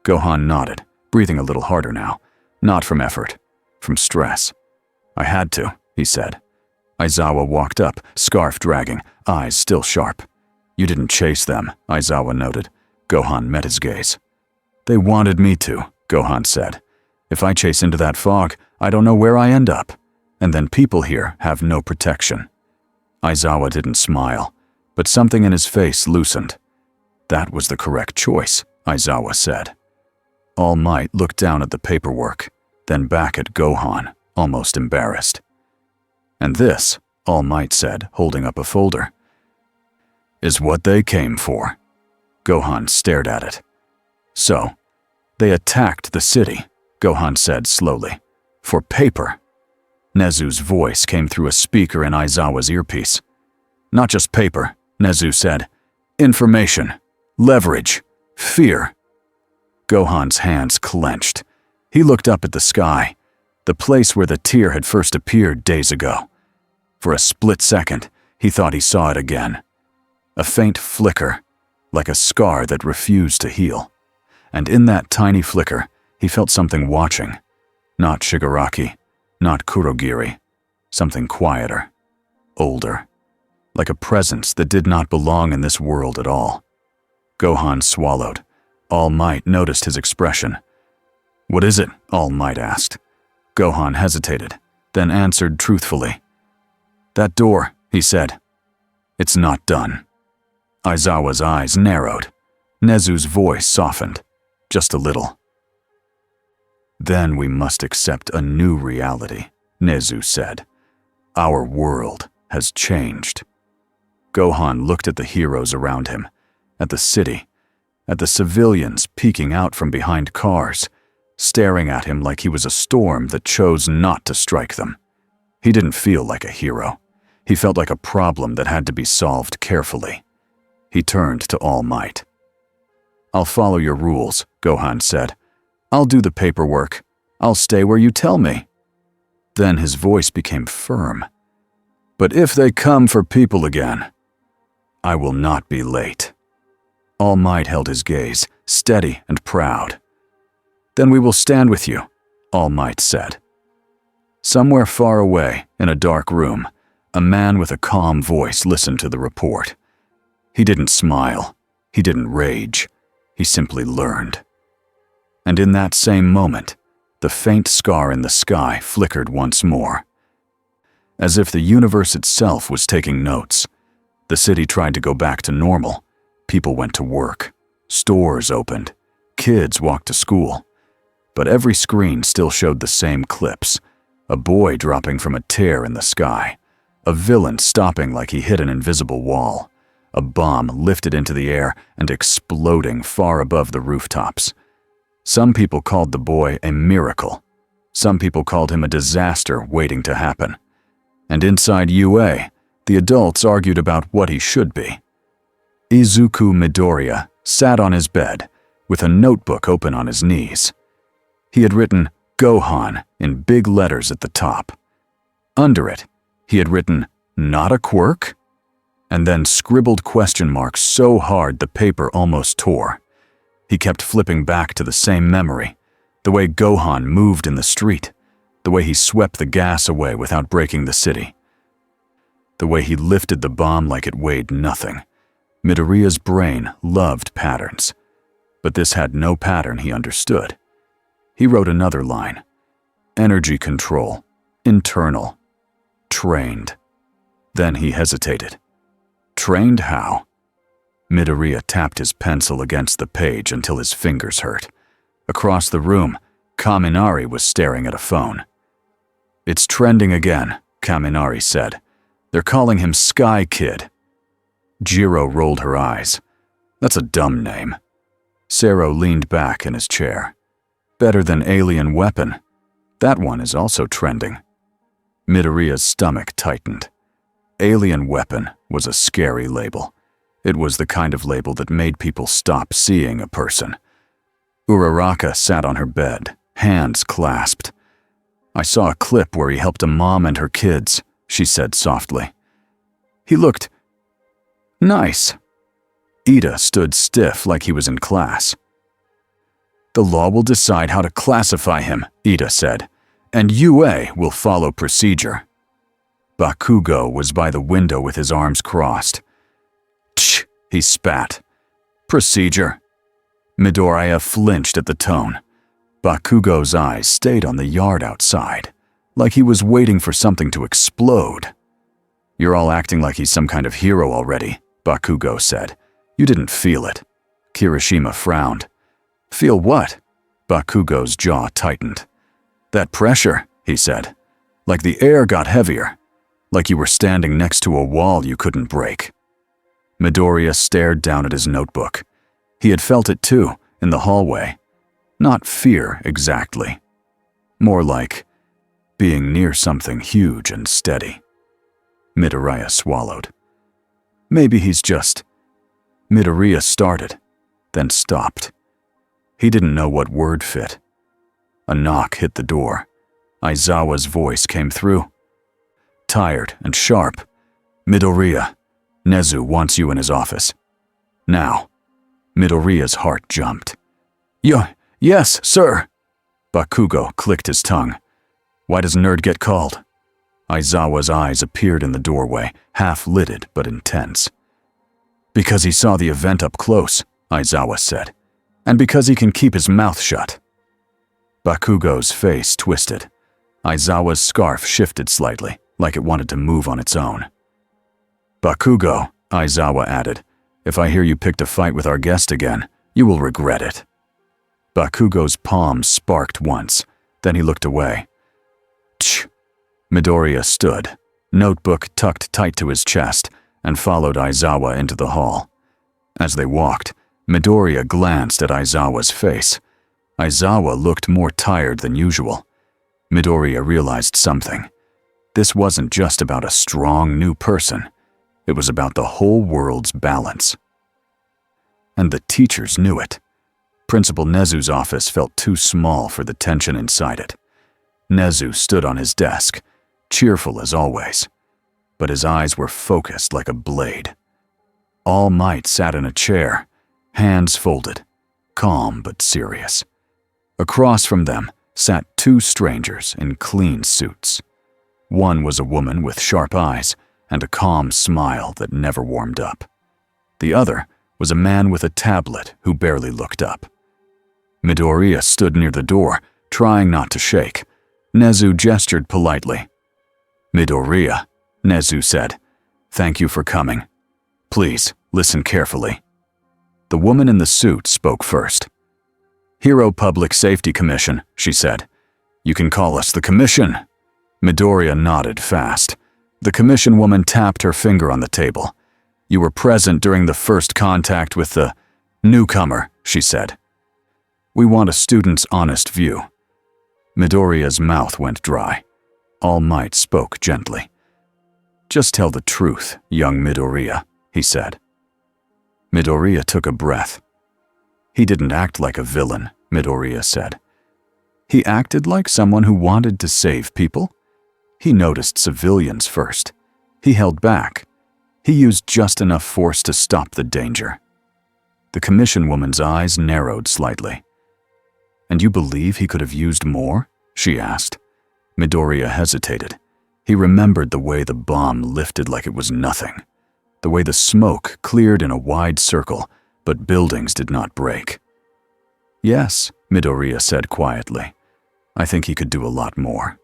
Gohan nodded, breathing a little harder now, not from effort, from stress. "I had to," he said. Aizawa walked up, scarf dragging, eyes still sharp. "You didn't chase them," Aizawa noted. Gohan met his gaze. "They wanted me to," Gohan said. "If I chase into that fog, I don't know where I end up. And then people here have no protection." Aizawa didn't smile, but something in his face loosened. "That was the correct choice," Aizawa said. All Might looked down at the paperwork, then back at Gohan, almost embarrassed. "And this," All Might said, holding up a folder, "is what they came for." Gohan stared at it. "So, they attacked the city," Gohan said slowly. "For paper." Nezu's voice came through a speaker in Aizawa's earpiece. "Not just paper," Nezu said. "Information, leverage, fear." Gohan's hands clenched. He looked up at the sky, the place where the tear had first appeared days ago. For a split second, he thought he saw it again. A faint flicker, like a scar that refused to heal. And in that tiny flicker, he felt something watching. Not Shigaraki, not Kurogiri. Something quieter, older. Like a presence that did not belong in this world at all. Gohan swallowed. All Might noticed his expression. "What is it?" All Might asked. Gohan hesitated, then answered truthfully. "That door," he said. "It's not done." Aizawa's eyes narrowed. Nezu's voice softened, just a little. "Then we must accept a new reality," Nezu said. Our world has changed. Gohan looked at the heroes around him, at the city, at the civilians peeking out from behind cars, staring at him like he was a storm that chose not to strike them. He didn't feel like a hero. He felt like a problem that had to be solved carefully. He turned to All Might. "I'll follow your rules," Gohan said. "I'll do the paperwork. I'll stay where you tell me." Then his voice became firm. "But if they come for people again, I will not be late." All Might held his gaze, steady and proud. "Then we will stand with you," All Might said. Somewhere far away, in a dark room, a man with a calm voice listened to the report. He didn't smile. He didn't rage. He simply learned. And in that same moment, the faint scar in the sky flickered once more. As if the universe itself was taking notes, the city tried to go back to normal. People went to work. Stores opened. Kids walked to school. But every screen still showed the same clips. A boy dropping from a tear in the sky. A villain stopping like he hit an invisible wall. A bomb lifted into the air and exploding far above the rooftops. Some people called the boy a miracle. Some people called him a disaster waiting to happen. And inside UA, the adults argued about what he should be. Izuku Midoriya sat on his bed, with a notebook open on his knees. He had written Gohan in big letters at the top. Under it, he had written, "Not a quirk?" And then scribbled question marks so hard the paper almost tore. He kept flipping back to the same memory, the way Gohan moved in the street, the way he swept the gas away without breaking the city, the way he lifted the bomb like it weighed nothing. Midoriya's brain loved patterns, but this had no pattern he understood. He wrote another line. Energy control, internal, trained. Then he hesitated. Trained how? Midoriya tapped his pencil against the page until his fingers hurt. Across the room, Kaminari was staring at a phone. "It's trending again," Kaminari said. "They're calling him Sky Kid." Jiro rolled her eyes. "That's a dumb name." Sero leaned back in his chair. "Better than Alien Weapon. That one is also trending." Midoriya's stomach tightened. Alien Weapon was a scary label. It was the kind of label that made people stop seeing a person. Uraraka sat on her bed, hands clasped. "I saw a clip where he helped a mom and her kids," she said softly. "He looked nice." Ida stood stiff like he was in class. "The law will decide how to classify him," Ida said, "and UA will follow procedure." Bakugo was by the window with his arms crossed. "Tch," he spat. "Procedure." Midoriya flinched at the tone. Bakugo's eyes stayed on the yard outside, like he was waiting for something to explode. "You're all acting like he's some kind of hero already," Bakugo said. "You didn't feel it." Kirishima frowned. "Feel what?" Bakugo's jaw tightened. "That pressure," he said. "Like the air got heavier. Like you were standing next to a wall you couldn't break." Midoriya stared down at his notebook. He had felt it too, in the hallway. Not fear exactly. More like being near something huge and steady. Midoriya swallowed. "Maybe he's just..." Midoriya started, then stopped. He didn't know what word fit. A knock hit the door. Aizawa's voice came through. Tired and sharp. "Midoriya, Nezu wants you in his office. Now." Midoriya's heart jumped. Yes, sir." Bakugo clicked his tongue. "Why does Nerd get called?" Aizawa's eyes appeared in the doorway, half-lidded but intense. "Because he saw the event up close," Aizawa said. "And because he can keep his mouth shut." Bakugo's face twisted. Aizawa's scarf shifted slightly, like it wanted to move on its own. "Bakugo," Aizawa added, "if I hear you picked a fight with our guest again, you will regret it." Bakugo's palms sparked once, then he looked away. "Tch." Midoriya stood, notebook tucked tight to his chest, and followed Aizawa into the hall. As they walked, Midoriya glanced at Aizawa's face. Aizawa looked more tired than usual. Midoriya realized something. This wasn't just about a strong new person. It was about the whole world's balance. And the teachers knew it. Principal Nezu's office felt too small for the tension inside it. Nezu stood on his desk, cheerful as always, but his eyes were focused like a blade. All Might sat in a chair, hands folded, calm but serious. Across from them sat two strangers in clean suits. One was a woman with sharp eyes and a calm smile that never warmed up. The other was a man with a tablet who barely looked up. Midoriya stood near the door, trying not to shake. Nezu gestured politely. "Midoriya," Nezu said, "thank you for coming. Please, listen carefully." The woman in the suit spoke first. "Hero Public Safety Commission," she said. "You can call us the Commission." Midoriya nodded fast. The Commission woman tapped her finger on the table. "You were present during the first contact with the newcomer," she said. "We want a student's honest view." Midoriya's mouth went dry. All Might spoke gently. "Just tell the truth, young Midoriya," he said. Midoriya took a breath. "He didn't act like a villain," Midoriya said. "He acted like someone who wanted to save people. He noticed civilians first. He held back. He used just enough force to stop the danger." The Commission woman's eyes narrowed slightly. "And you believe he could have used more?" she asked. Midoriya hesitated. He remembered the way the bomb lifted like it was nothing, the way the smoke cleared in a wide circle, but buildings did not break. "Yes," Midoriya said quietly. "I think he could do a lot more."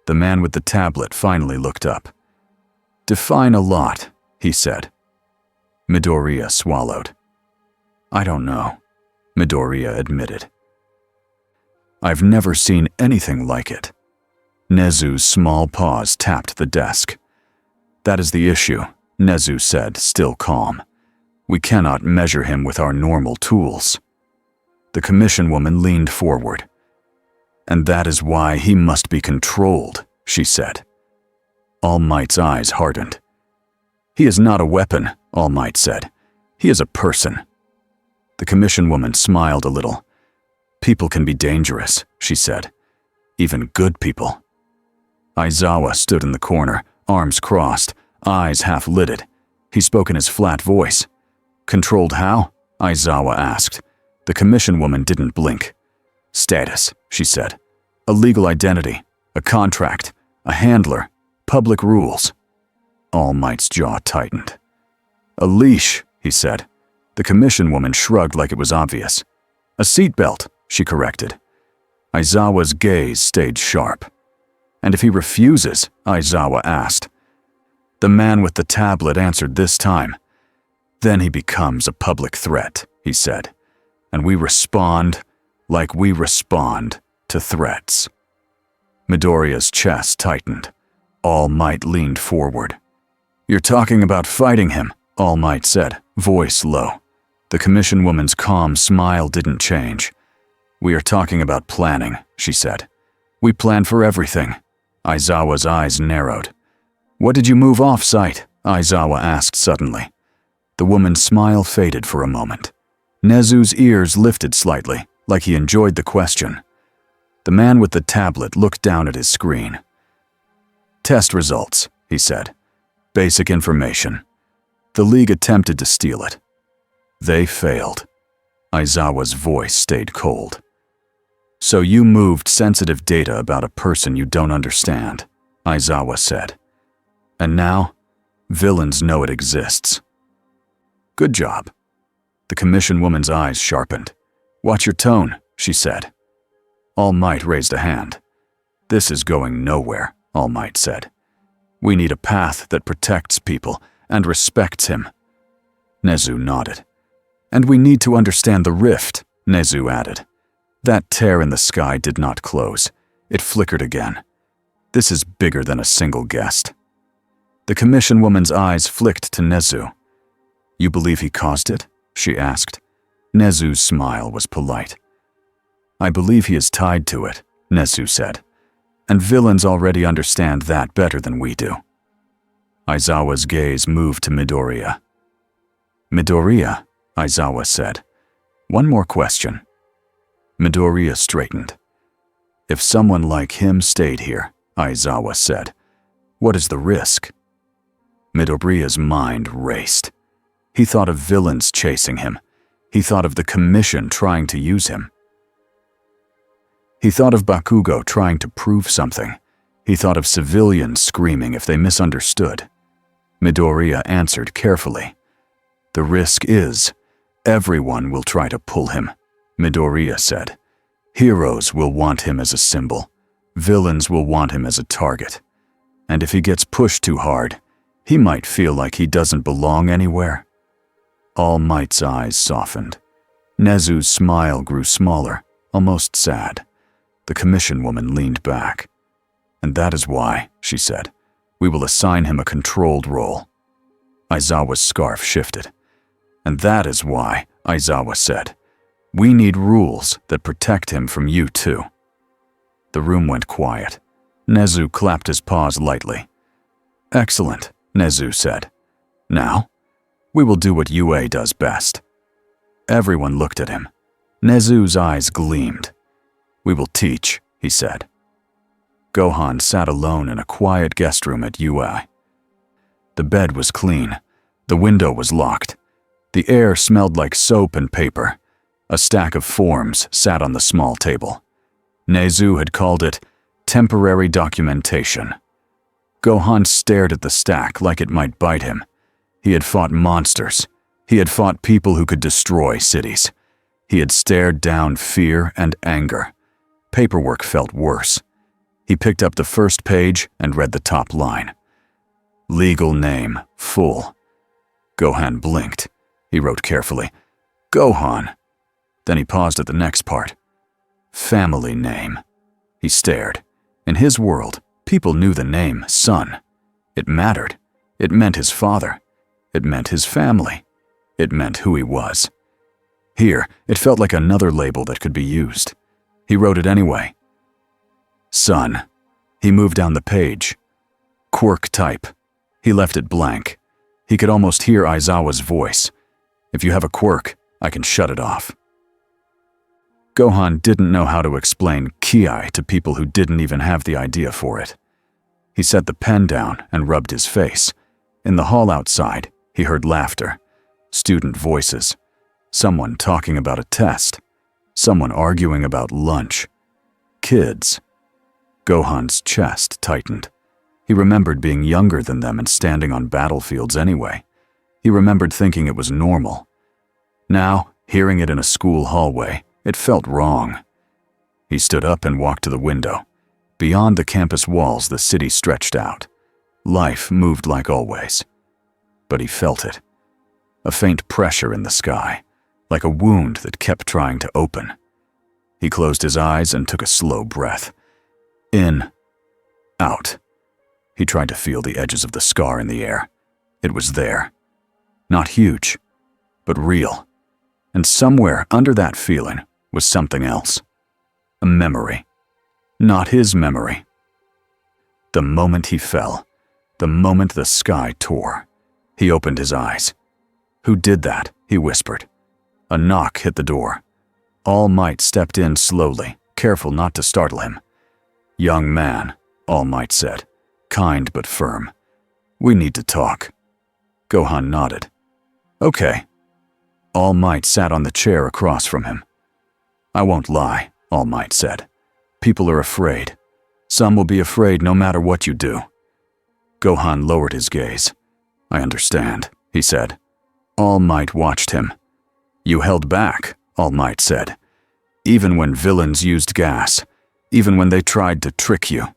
The man with the tablet finally looked up. "Define a lot," he said. Midoriya swallowed. "I don't know," Midoriya admitted. "I've never seen anything like it." Nezu's small paws tapped the desk. "That is the issue," Nezu said, still calm. "We cannot measure him with our normal tools." The Commission woman leaned forward. "And that is why he must be controlled," she said. All Might's eyes hardened. "He is not a weapon," All Might said. "He is a person." The Commission woman smiled a little. "People can be dangerous," she said. "Even good people." Aizawa stood in the corner, arms crossed, eyes half-lidded. He spoke in his flat voice. "Controlled how?" Aizawa asked. The Commission woman didn't blink. "Status," she said. "A legal identity, a contract, a handler, public rules." All Might's jaw tightened. "A leash," he said. The Commission woman shrugged like it was obvious. "A seatbelt," she corrected. Aizawa's gaze stayed sharp. "And if he refuses?" Aizawa asked. The man with the tablet answered this time. "Then he becomes a public threat," he said. "And we respond like we respond to threats." Midoriya's chest tightened. All Might leaned forward. "You're talking about fighting him," All Might said, voice low. The Commission woman's calm smile didn't change. "We are talking about planning," she said. "We plan for everything." Aizawa's eyes narrowed. "What did you move off-site?" Aizawa asked suddenly. The woman's smile faded for a moment. Nezu's ears lifted slightly, like he enjoyed the question. The man with the tablet looked down at his screen. "Test results," he said. "Basic information. The League attempted to steal it. They failed." Aizawa's voice stayed cold. "So you moved sensitive data about a person you don't understand," Aizawa said. "And now, villains know it exists." "Good job." The Commission woman's eyes sharpened. "Watch your tone," she said. All Might raised a hand. "This is going nowhere," All Might said. "We need a path that protects people and respects him." Nezu nodded. "And we need to understand the rift," Nezu added. That tear in the sky did not close. It flickered again. "This is bigger than a single guest." The commission woman's eyes flicked to Nezu. You believe he caused it? She asked. Nezu's smile was polite. I believe he is tied to it, Nezu said. And villains already understand that better than we do. Aizawa's gaze moved to Midoriya. Midoriya, Aizawa said. One more question. Midoriya straightened. If someone like him stayed here, Aizawa said, what is the risk? Midoriya's mind raced. He thought of villains chasing him. He thought of the commission trying to use him. He thought of Bakugo trying to prove something. He thought of civilians screaming if they misunderstood. Midoriya answered carefully. The risk is, everyone will try to pull him, Midoriya said. Heroes will want him as a symbol. Villains will want him as a target. And if he gets pushed too hard, he might feel like he doesn't belong anywhere. All Might's eyes softened. Nezu's smile grew smaller, almost sad. The commission woman leaned back. And that is why, she said, we will assign him a controlled role. Aizawa's scarf shifted. And that is why, Aizawa said, we need rules that protect him from you too. The room went quiet. Nezu clapped his paws lightly. Excellent, Nezu said. Now, we will do what UA does best. Everyone looked at him. Nezu's eyes gleamed. We will teach, he said. Gohan sat alone in a quiet guest room at UA. The bed was clean. The window was locked. The air smelled like soap and paper. A stack of forms sat on the small table. Nezu had called it temporary documentation. Gohan stared at the stack like it might bite him. He had fought monsters. He had fought people who could destroy cities. He had stared down fear and anger. Paperwork felt worse. He picked up the first page and read the top line. Legal name, full. Gohan blinked. He wrote carefully, Gohan. Then he paused at the next part. Family name. He stared. In his world, people knew the name Son. It mattered. It meant his father. It meant his family. It meant who he was. Here, it felt like another label that could be used. He wrote it anyway. Son. He moved down the page. Quirk type. He left it blank. He could almost hear Aizawa's voice. If you have a quirk, I can shut it off. Gohan didn't know how to explain ki to people who didn't even have the idea for it. He set the pen down and rubbed his face. In the hall outside, he heard laughter, student voices, someone talking about a test, someone arguing about lunch. Kids. Gohan's chest tightened. He remembered being younger than them and standing on battlefields anyway. He remembered thinking it was normal. Now, hearing it in a school hallway, it felt wrong. He stood up and walked to the window. Beyond the campus walls, the city stretched out. Life moved like always. But he felt it. A faint pressure in the sky, like a wound that kept trying to open. He closed his eyes and took a slow breath. In. Out. He tried to feel the edges of the scar in the air. It was there. Not huge, but real. And somewhere under that feeling was something else. A memory. Not his memory. The moment he fell, the moment the sky tore, he opened his eyes. Who did that? He whispered. A knock hit the door. All Might stepped in slowly, careful not to startle him. Young man, All Might said, kind but firm. We need to talk. Gohan nodded. Okay. All Might sat on the chair across from him. I won't lie, All Might said. People are afraid. Some will be afraid no matter what you do. Gohan lowered his gaze. I understand, he said. All Might watched him. You held back, All Might said. Even when villains used gas, even when they tried to trick you.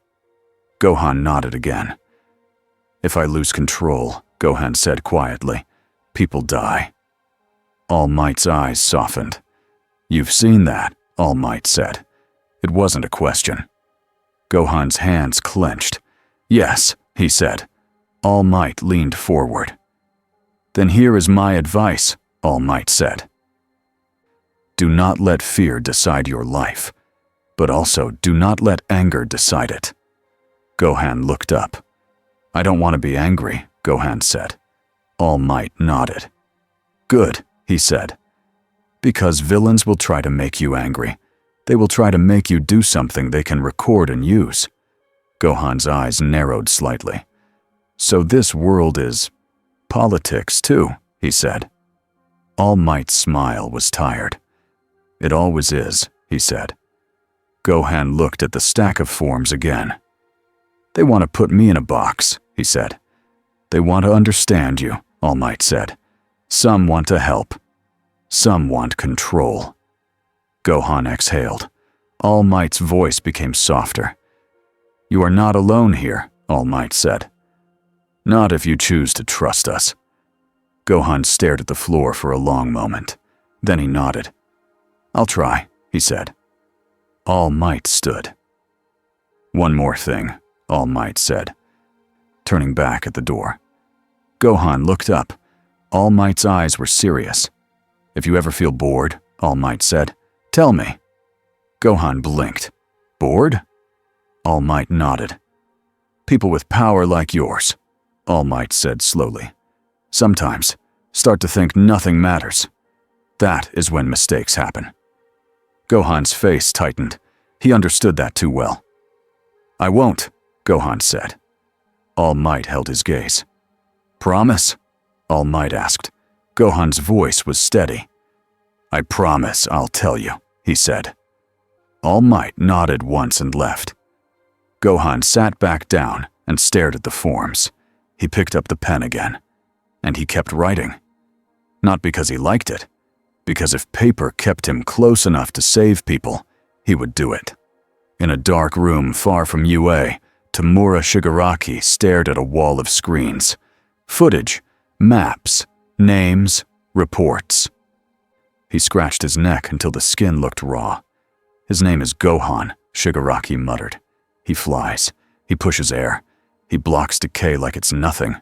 Gohan nodded again. If I lose control, Gohan said quietly, people die. All Might's eyes softened. You've seen that, All Might said. It wasn't a question. Gohan's hands clenched. Yes, he said. All Might leaned forward. "Then here is my advice," All Might said. "Do not let fear decide your life, but also do not let anger decide it." Gohan looked up. "I don't want to be angry," Gohan said. All Might nodded. "Good," he said. "Because villains will try to make you angry. They will try to make you do something they can record and use." Gohan's eyes narrowed slightly. "So this world is politics too," he said. All Might's smile was tired. "It always is," he said. Gohan looked at the stack of forms again. "They want to put me in a box," he said. "They want to understand you," All Might said. "Some want to help. Some want control." Gohan exhaled. All Might's voice became softer. "You are not alone here," All Might said. "Not if you choose to trust us." Gohan stared at the floor for a long moment. Then he nodded. "I'll try," he said. All Might stood. "One more thing," All Might said, turning back at the door. Gohan looked up. All Might's eyes were serious. "If you ever feel bored," All Might said, "tell me." Gohan blinked. "Bored?" All Might nodded. "People with power like yours," All Might said slowly, "sometimes start to think nothing matters. That is when mistakes happen." Gohan's face tightened. He understood that too well. "I won't," Gohan said. All Might held his gaze. "Promise?" All Might asked. Gohan's voice was steady. "I promise I'll tell you," he said. All Might nodded once and left. Gohan sat back down and stared at the forms. He picked up the pen again. And he kept writing. Not because he liked it, because if paper kept him close enough to save people, he would do it. In a dark room far from UA, Tamura Shigaraki stared at a wall of screens. Footage, maps, names, reports. He scratched his neck until the skin looked raw. "His name is Gohan," Shigaraki muttered. "He flies. He pushes air. He blocks decay like it's nothing."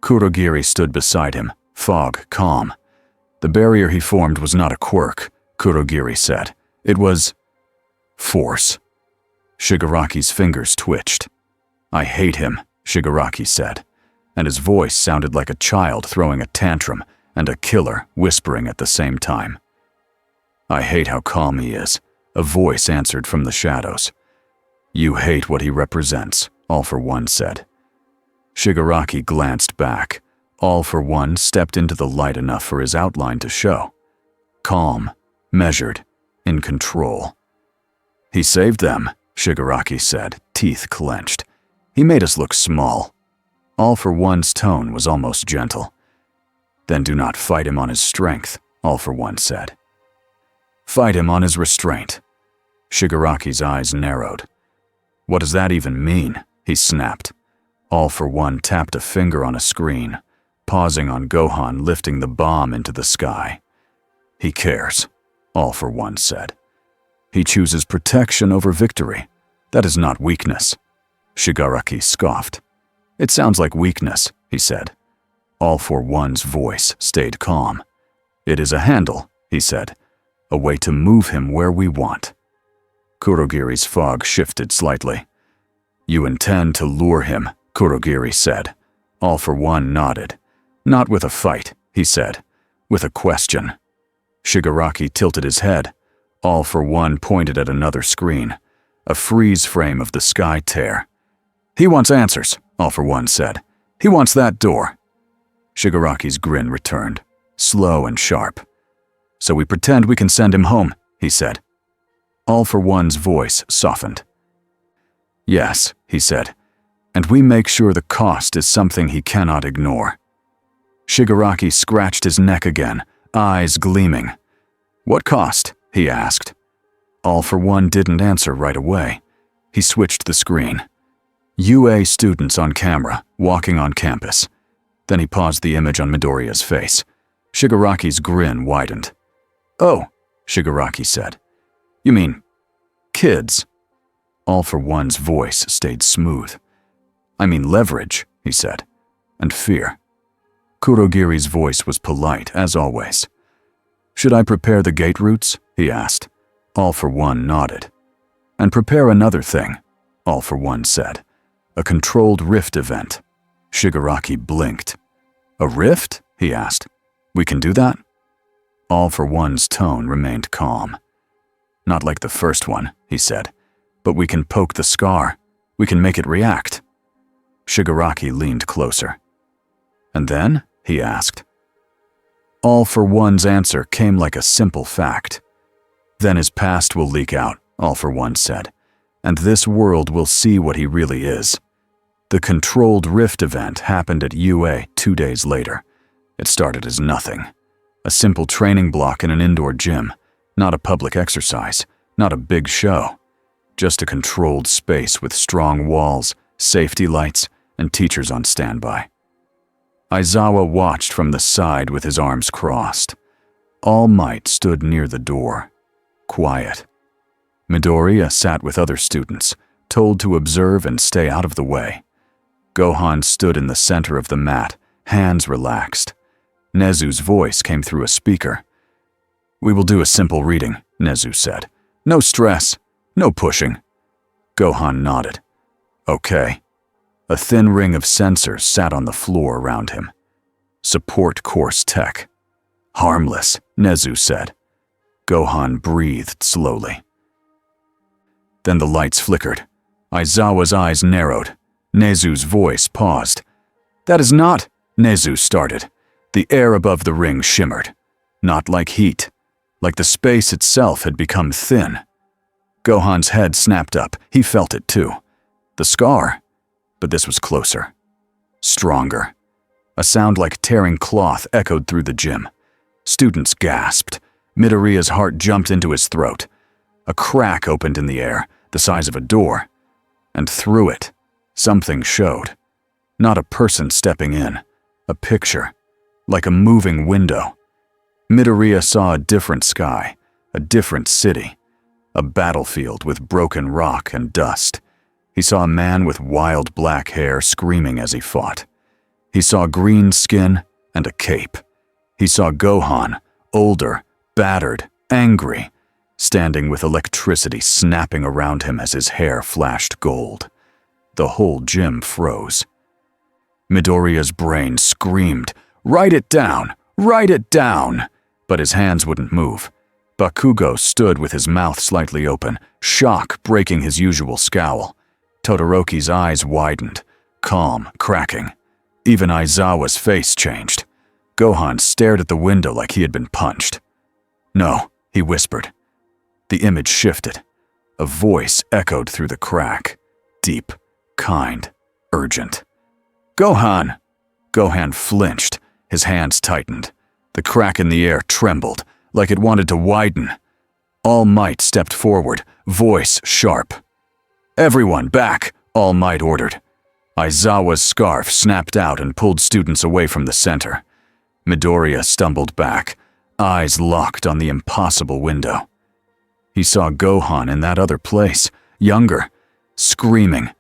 Kurogiri stood beside him, fog calm. "The barrier he formed was not a quirk," Kurogiri said. "It was force." Shigaraki's fingers twitched. "I hate him," Shigaraki said, and his voice sounded like a child throwing a tantrum and a killer whispering at the same time. "I hate how calm he is," a voice answered from the shadows. "You hate what he represents," All for One said. Shigaraki glanced back. All for One stepped into the light enough for his outline to show. Calm, measured, in control. "He saved them," Shigaraki said, teeth clenched. "He made us look small." All for One's tone was almost gentle. "Then do not fight him on his strength," All for One said. "Fight him on his restraint." Shigaraki's eyes narrowed. "What does that even mean?" he snapped. All for One tapped a finger on a screen, pausing on Gohan lifting the bomb into the sky. "He cares," All for One said. "He chooses protection over victory. That is not weakness." Shigaraki scoffed. "It sounds like weakness," he said. All for One's voice stayed calm. "It is a handle," he said. "A way to move him where we want." Kurogiri's fog shifted slightly. "You intend to lure him," Kurogiri said. All for One nodded. "Not with a fight," he said. "With a question." Shigaraki tilted his head. All for One pointed at another screen. A freeze frame of the sky tear. "He wants answers," All for One said. "He wants that door." Shigaraki's grin returned, slow and sharp. "So we pretend we can send him home," he said. All for One's voice softened. "Yes," he said, "and we make sure the cost is something he cannot ignore." Shigaraki scratched his neck again, eyes gleaming. "What cost?" he asked. All for One didn't answer right away. He switched the screen. UA students on camera, walking on campus. Then he paused the image on Midoriya's face. Shigaraki's grin widened. "Oh," Shigaraki said. "You mean kids?" All for One's voice stayed smooth. "I mean leverage," he said. and fear. Kurogiri's voice was polite, as always. "Should I prepare the gate routes?" he asked. All for One nodded. "And prepare another thing," All for One said. "A controlled rift event." Shigaraki blinked. "A rift?" he asked. "We can do that?" All for One's tone remained calm. "Not like the first one," he said. "But we can poke the scar. We can make it react." Shigaraki leaned closer. "And then?" he asked. All for One's answer came like a simple fact. "Then his past will leak out," All for One said, "and this world will see what he really is." The controlled rift event happened at UA 2 days later. It started as nothing. A simple training block in an indoor gym, not a public exercise, not a big show. Just a controlled space with strong walls, safety lights, and teachers on standby. Aizawa watched from the side with his arms crossed. All Might stood near the door, quiet. Midoriya sat with other students, told to observe and stay out of the way. Gohan stood in the center of the mat, hands relaxed. Nezu's voice came through a speaker. "We will do a simple reading," Nezu said. "No stress, no pushing." Gohan nodded. "Okay." A thin ring of sensors sat on the floor around him. "Support course tech." "Harmless," Nezu said. Gohan breathed slowly. Then the lights flickered. Aizawa's eyes narrowed. Nezu's voice paused. "That is not," Nezu started. The air above the ring shimmered. Not like heat. Like the space itself had become thin. Gohan's head snapped up. He felt it too. The scar. But this was closer. Stronger. A sound like tearing cloth echoed through the gym. Students gasped. Midoriya's heart jumped into his throat. A crack opened in the air, the size of a door. And through it, something showed. Not a person stepping in. A picture. Like a moving window. Midoriya saw a different sky, a different city. A battlefield with broken rock and dust. He saw a man with wild black hair screaming as he fought. He saw green skin and a cape. He saw Gohan, older, battered, angry, standing with electricity snapping around him as his hair flashed gold. The whole gym froze. Midoriya's brain screamed, "Write it down! Write it down!" But his hands wouldn't move. Bakugo stood with his mouth slightly open, shock breaking his usual scowl. Todoroki's eyes widened, calm, cracking. Even Aizawa's face changed. Gohan stared at the window like he had been punched. "No," he whispered. The image shifted. A voice echoed through the crack. Deep, kind, urgent. "Gohan!" Gohan flinched. His hands tightened. The crack in the air trembled, like it wanted to widen. All Might stepped forward, voice sharp. "Everyone back," All Might ordered. Aizawa's scarf snapped out and pulled students away from the center. Midoriya stumbled back, eyes locked on the impossible window. He saw Gohan in that other place, younger, screaming,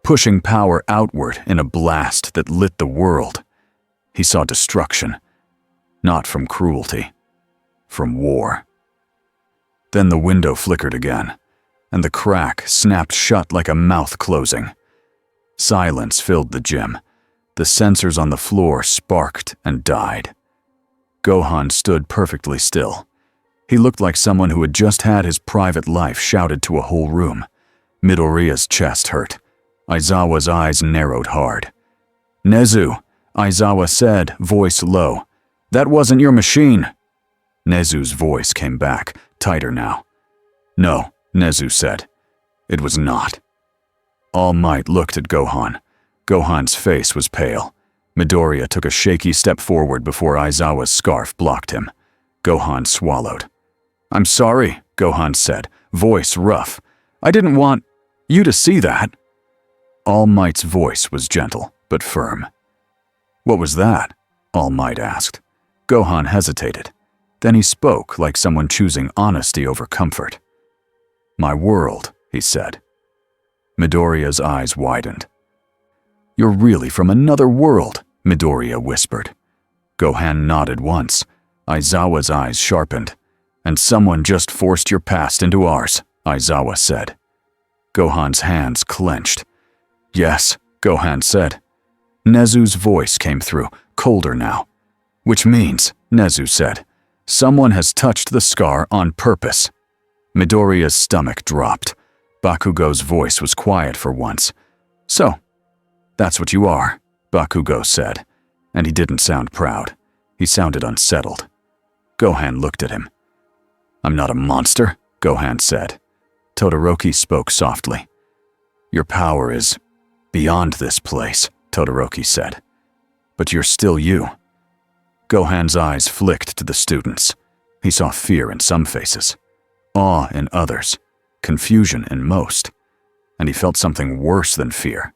pushing power outward in a blast that lit the world. He saw destruction, not from cruelty, from war. Then the window flickered again, and the crack snapped shut like a mouth closing. Silence filled the gym. The sensors on the floor sparked and died. Gohan stood perfectly still. He looked like someone who had just had his private life shouted to a whole room. Midoriya's chest hurt. Aizawa's eyes narrowed hard. "Nezu," Aizawa said, voice low. "That wasn't your machine." Nezu's voice came back, tighter now. "No," Nezu said. "It was not." All Might looked at Gohan. Gohan's face was pale. Midoriya took a shaky step forward before Aizawa's scarf blocked him. Gohan swallowed. "I'm sorry," Gohan said, voice rough. "I didn't want you to see that." All Might's voice was gentle, but firm. "What was that?" All Might asked. Gohan hesitated. Then he spoke like someone choosing honesty over comfort. "My world," he said. Midoriya's eyes widened. "You're really from another world," Midoriya whispered. Gohan nodded once. Aizawa's eyes sharpened. And someone just forced your past into ours, Aizawa said. Gohan's hands clenched. Yes, Gohan said. Nezu's voice came through, colder now. Which means, Nezu said, someone has touched the scar on purpose. Midoriya's stomach dropped. Bakugo's voice was quiet for once. So, that's what you are, Bakugo said, and he didn't sound proud. He sounded unsettled. Gohan looked at him. I'm not a monster, Gohan said. Todoroki spoke softly. Your power is beyond this place, Todoroki said. But you're still you. Gohan's eyes flicked to the students. He saw fear in some faces, awe in others, confusion in most, and he felt something worse than fear.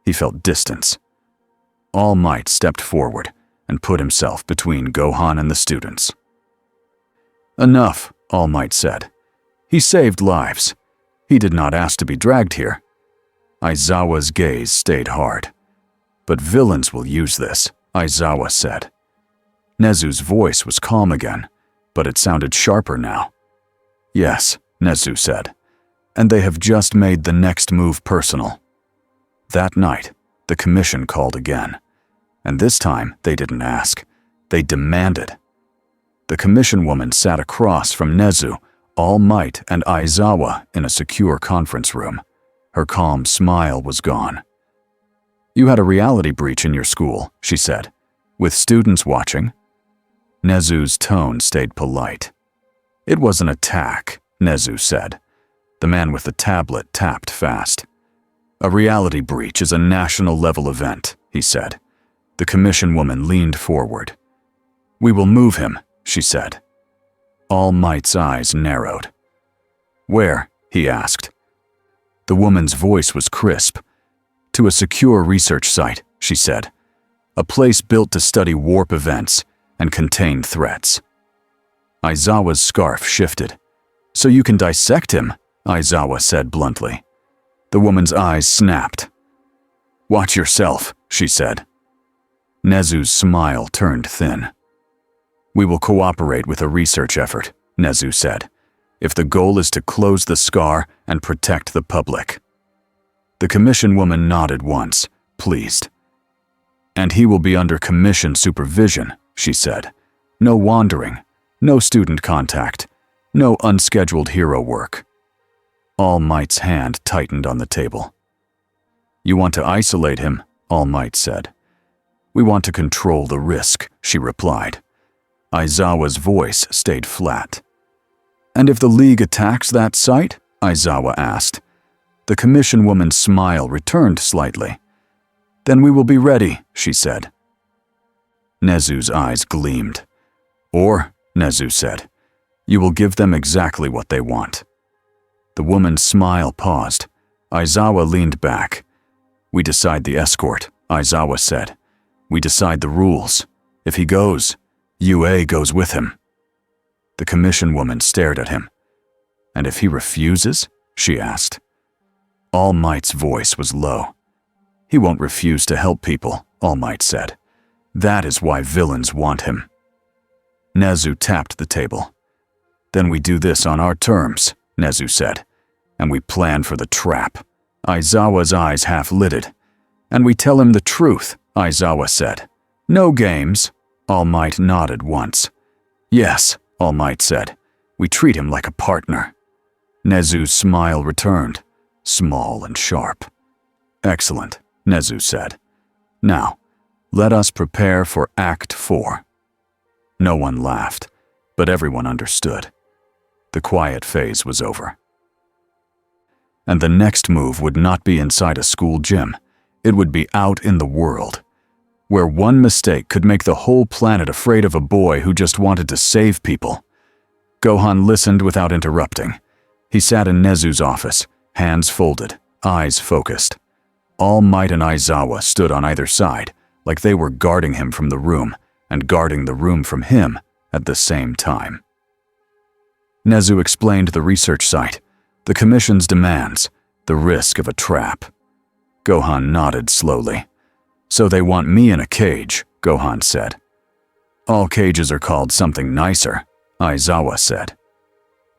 He felt distance. All Might stepped forward and put himself between Gohan and the students. Enough, All Might said. He saved lives. He did not ask to be dragged here. Aizawa's gaze stayed hard. But villains will use this, Aizawa said. Nezu's voice was calm again, but it sounded sharper now. Yes, Nezu said. And they have just made the next move personal. That night, the commission called again. And this time, they didn't ask. They demanded. The commission woman sat across from Nezu, All Might, and Aizawa in a secure conference room. Her calm smile was gone. You had a reality breach in your school, she said, with students watching. Nezu's tone stayed polite. It was an attack, Nezu said. The man with the tablet tapped fast. A reality breach is a national-level event, he said. The commission woman leaned forward. We will move him, she said. All Might's eyes narrowed. Where? He asked. The woman's voice was crisp. To a secure research site, she said. A place built to study warp events and contain threats. Aizawa's scarf shifted. So you can dissect him, Aizawa said bluntly. The woman's eyes snapped. Watch yourself, she said. Nezu's smile turned thin. We will cooperate with a research effort, Nezu said, if the goal is to close the scar and protect the public. The commission woman nodded once, pleased. And he will be under commission supervision, she said. No wandering, no student contact, no unscheduled hero work. All Might's hand tightened on the table. You want to isolate him, All Might said. We want to control the risk, she replied. Aizawa's voice stayed flat. And if the League attacks that site? Aizawa asked. The commission woman's smile returned slightly. Then we will be ready, she said. Nezu's eyes gleamed. Or, Nezu said, you will give them exactly what they want. The woman's smile paused. Aizawa leaned back. We decide the escort, Aizawa said. We decide the rules. If he goes, UA goes with him. The commission woman stared at him. And if he refuses? She asked. All Might's voice was low. He won't refuse to help people, All Might said. That is why villains want him. Nezu tapped the table. Then we do this on our terms, Nezu said. And we plan for the trap. Aizawa's eyes half-lidded. And we tell him the truth, Aizawa said. No games. All Might nodded once. Yes, All Might said. We treat him like a partner. Nezu's smile returned, small and sharp. Excellent, Nezu said. Now, let us prepare for Act 4. No one laughed, but everyone understood. The quiet phase was over. And the next move would not be inside a school gym. It would be out in the world, where one mistake could make the whole planet afraid of a boy who just wanted to save people. Gohan listened without interrupting. He sat in Nezu's office, hands folded, eyes focused. All Might and Aizawa stood on either side, like they were guarding him from the room and guarding the room from him at the same time. Nezu explained the research site, the commission's demands, the risk of a trap. Gohan nodded slowly. So they want me in a cage, Gohan said. All cages are called something nicer, Aizawa said.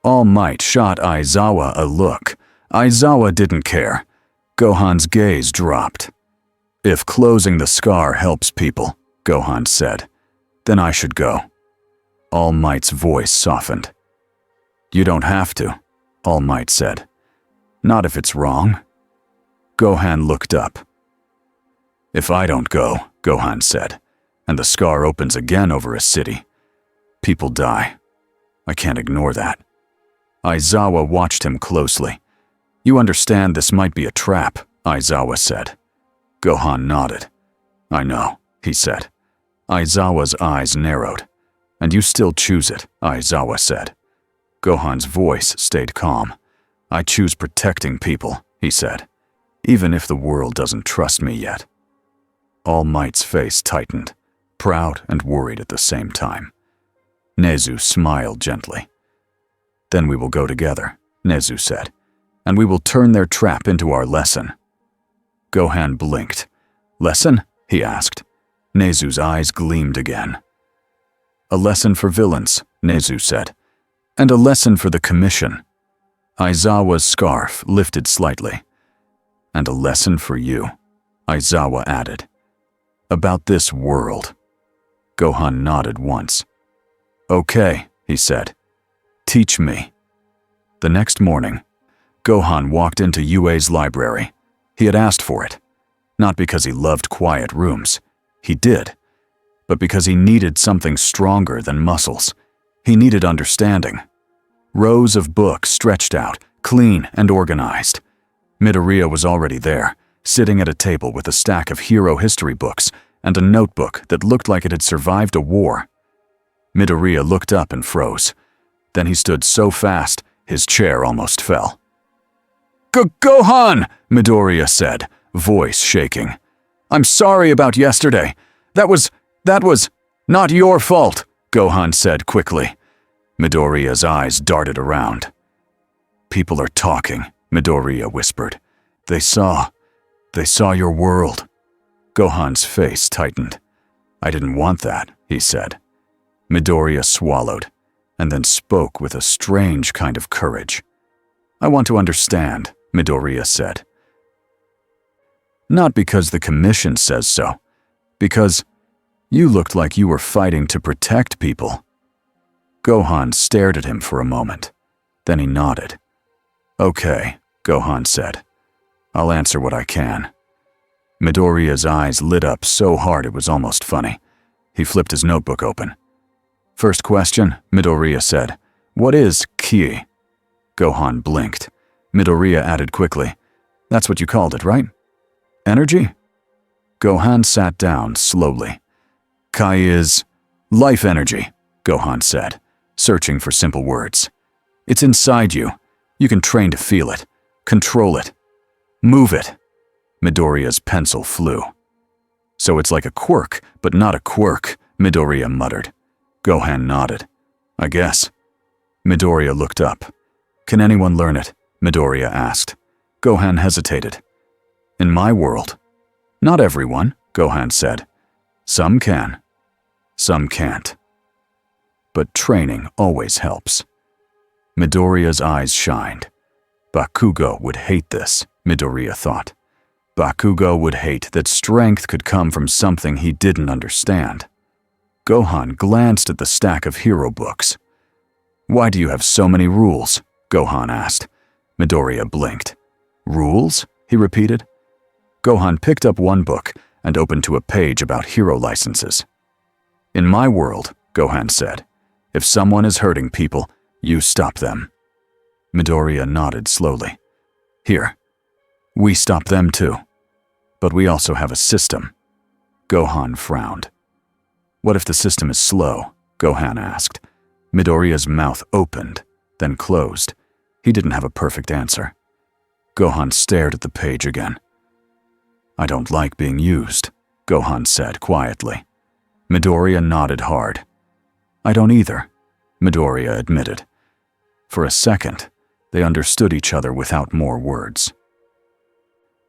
All Might shot Aizawa a look. Aizawa didn't care. Gohan's gaze dropped. If closing the scar helps people, Gohan said, then I should go. All Might's voice softened. You don't have to, All Might said. Not if it's wrong. Gohan looked up. If I don't go, Gohan said, and the scar opens again over a city, people die. I can't ignore that. Aizawa watched him closely. You understand this might be a trap, Aizawa said. Gohan nodded. I know, he said. Aizawa's eyes narrowed. And you still choose it, Aizawa said. Gohan's voice stayed calm. I choose protecting people, he said, even if the world doesn't trust me yet. All Might's face tightened, proud and worried at the same time. Nezu smiled gently. Then we will go together, Nezu said, and we will turn their trap into our lesson. Gohan blinked. Lesson? He asked. Nezu's eyes gleamed again. A lesson for villains, Nezu said, and a lesson for the commission. Aizawa's scarf lifted slightly. And a lesson for you, Aizawa added. About this world. Gohan nodded once. Okay, he said. Teach me. The next morning, Gohan walked into Yue's library. He had asked for it. Not because he loved quiet rooms. He did. But because he needed something stronger than muscles. He needed understanding. Rows of books stretched out, clean and organized. Midoriya was already there, sitting at a table with a stack of hero history books and a notebook that looked like it had survived a war. Midoriya looked up and froze. Then he stood so fast, his chair almost fell. Gohan! Midoriya said, voice shaking. I'm sorry about yesterday. That was not your fault, Gohan said quickly. Midoriya's eyes darted around. People are talking, Midoriya whispered. They saw your world. Gohan's face tightened. I didn't want that, he said. Midoriya swallowed, and then spoke with a strange kind of courage. I want to understand, Midoriya said. Not because the commission says so, because you looked like you were fighting to protect people. Gohan stared at him for a moment. Then he nodded. Okay, Gohan said. I'll answer what I can. Midoriya's eyes lit up so hard it was almost funny. He flipped his notebook open. First question, Midoriya said. What is ki? Gohan blinked. Midoriya added quickly. That's what you called it, right? Energy? Gohan sat down slowly. Kai is life energy, Gohan said, searching for simple words. It's inside you. You can train to feel it, control it, move it. Midoriya's pencil flew. So it's like a quirk, but not a quirk, Midoriya muttered. Gohan nodded. I guess. Midoriya looked up. Can anyone learn it? Midoriya asked. Gohan hesitated. In my world. Not everyone, Gohan said. Some can. Some can't. But training always helps. Midoriya's eyes shined. Bakugo would hate this, Midoriya thought. Bakugo would hate that strength could come from something he didn't understand. Gohan glanced at the stack of hero books. Why do you have so many rules? Gohan asked. Midoriya blinked. Rules? He repeated. Gohan picked up one book and opened to a page about hero licenses. In my world, Gohan said, if someone is hurting people, you stop them. Midoriya nodded slowly. Here. We stop them too. But we also have a system. Gohan frowned. What if the system is slow? Gohan asked. Midoriya's mouth opened, then closed. He didn't have a perfect answer. Gohan stared at the page again. I don't like being used, Gohan said quietly. Midoriya nodded hard. I don't either, Midoriya admitted. For a second, they understood each other without more words.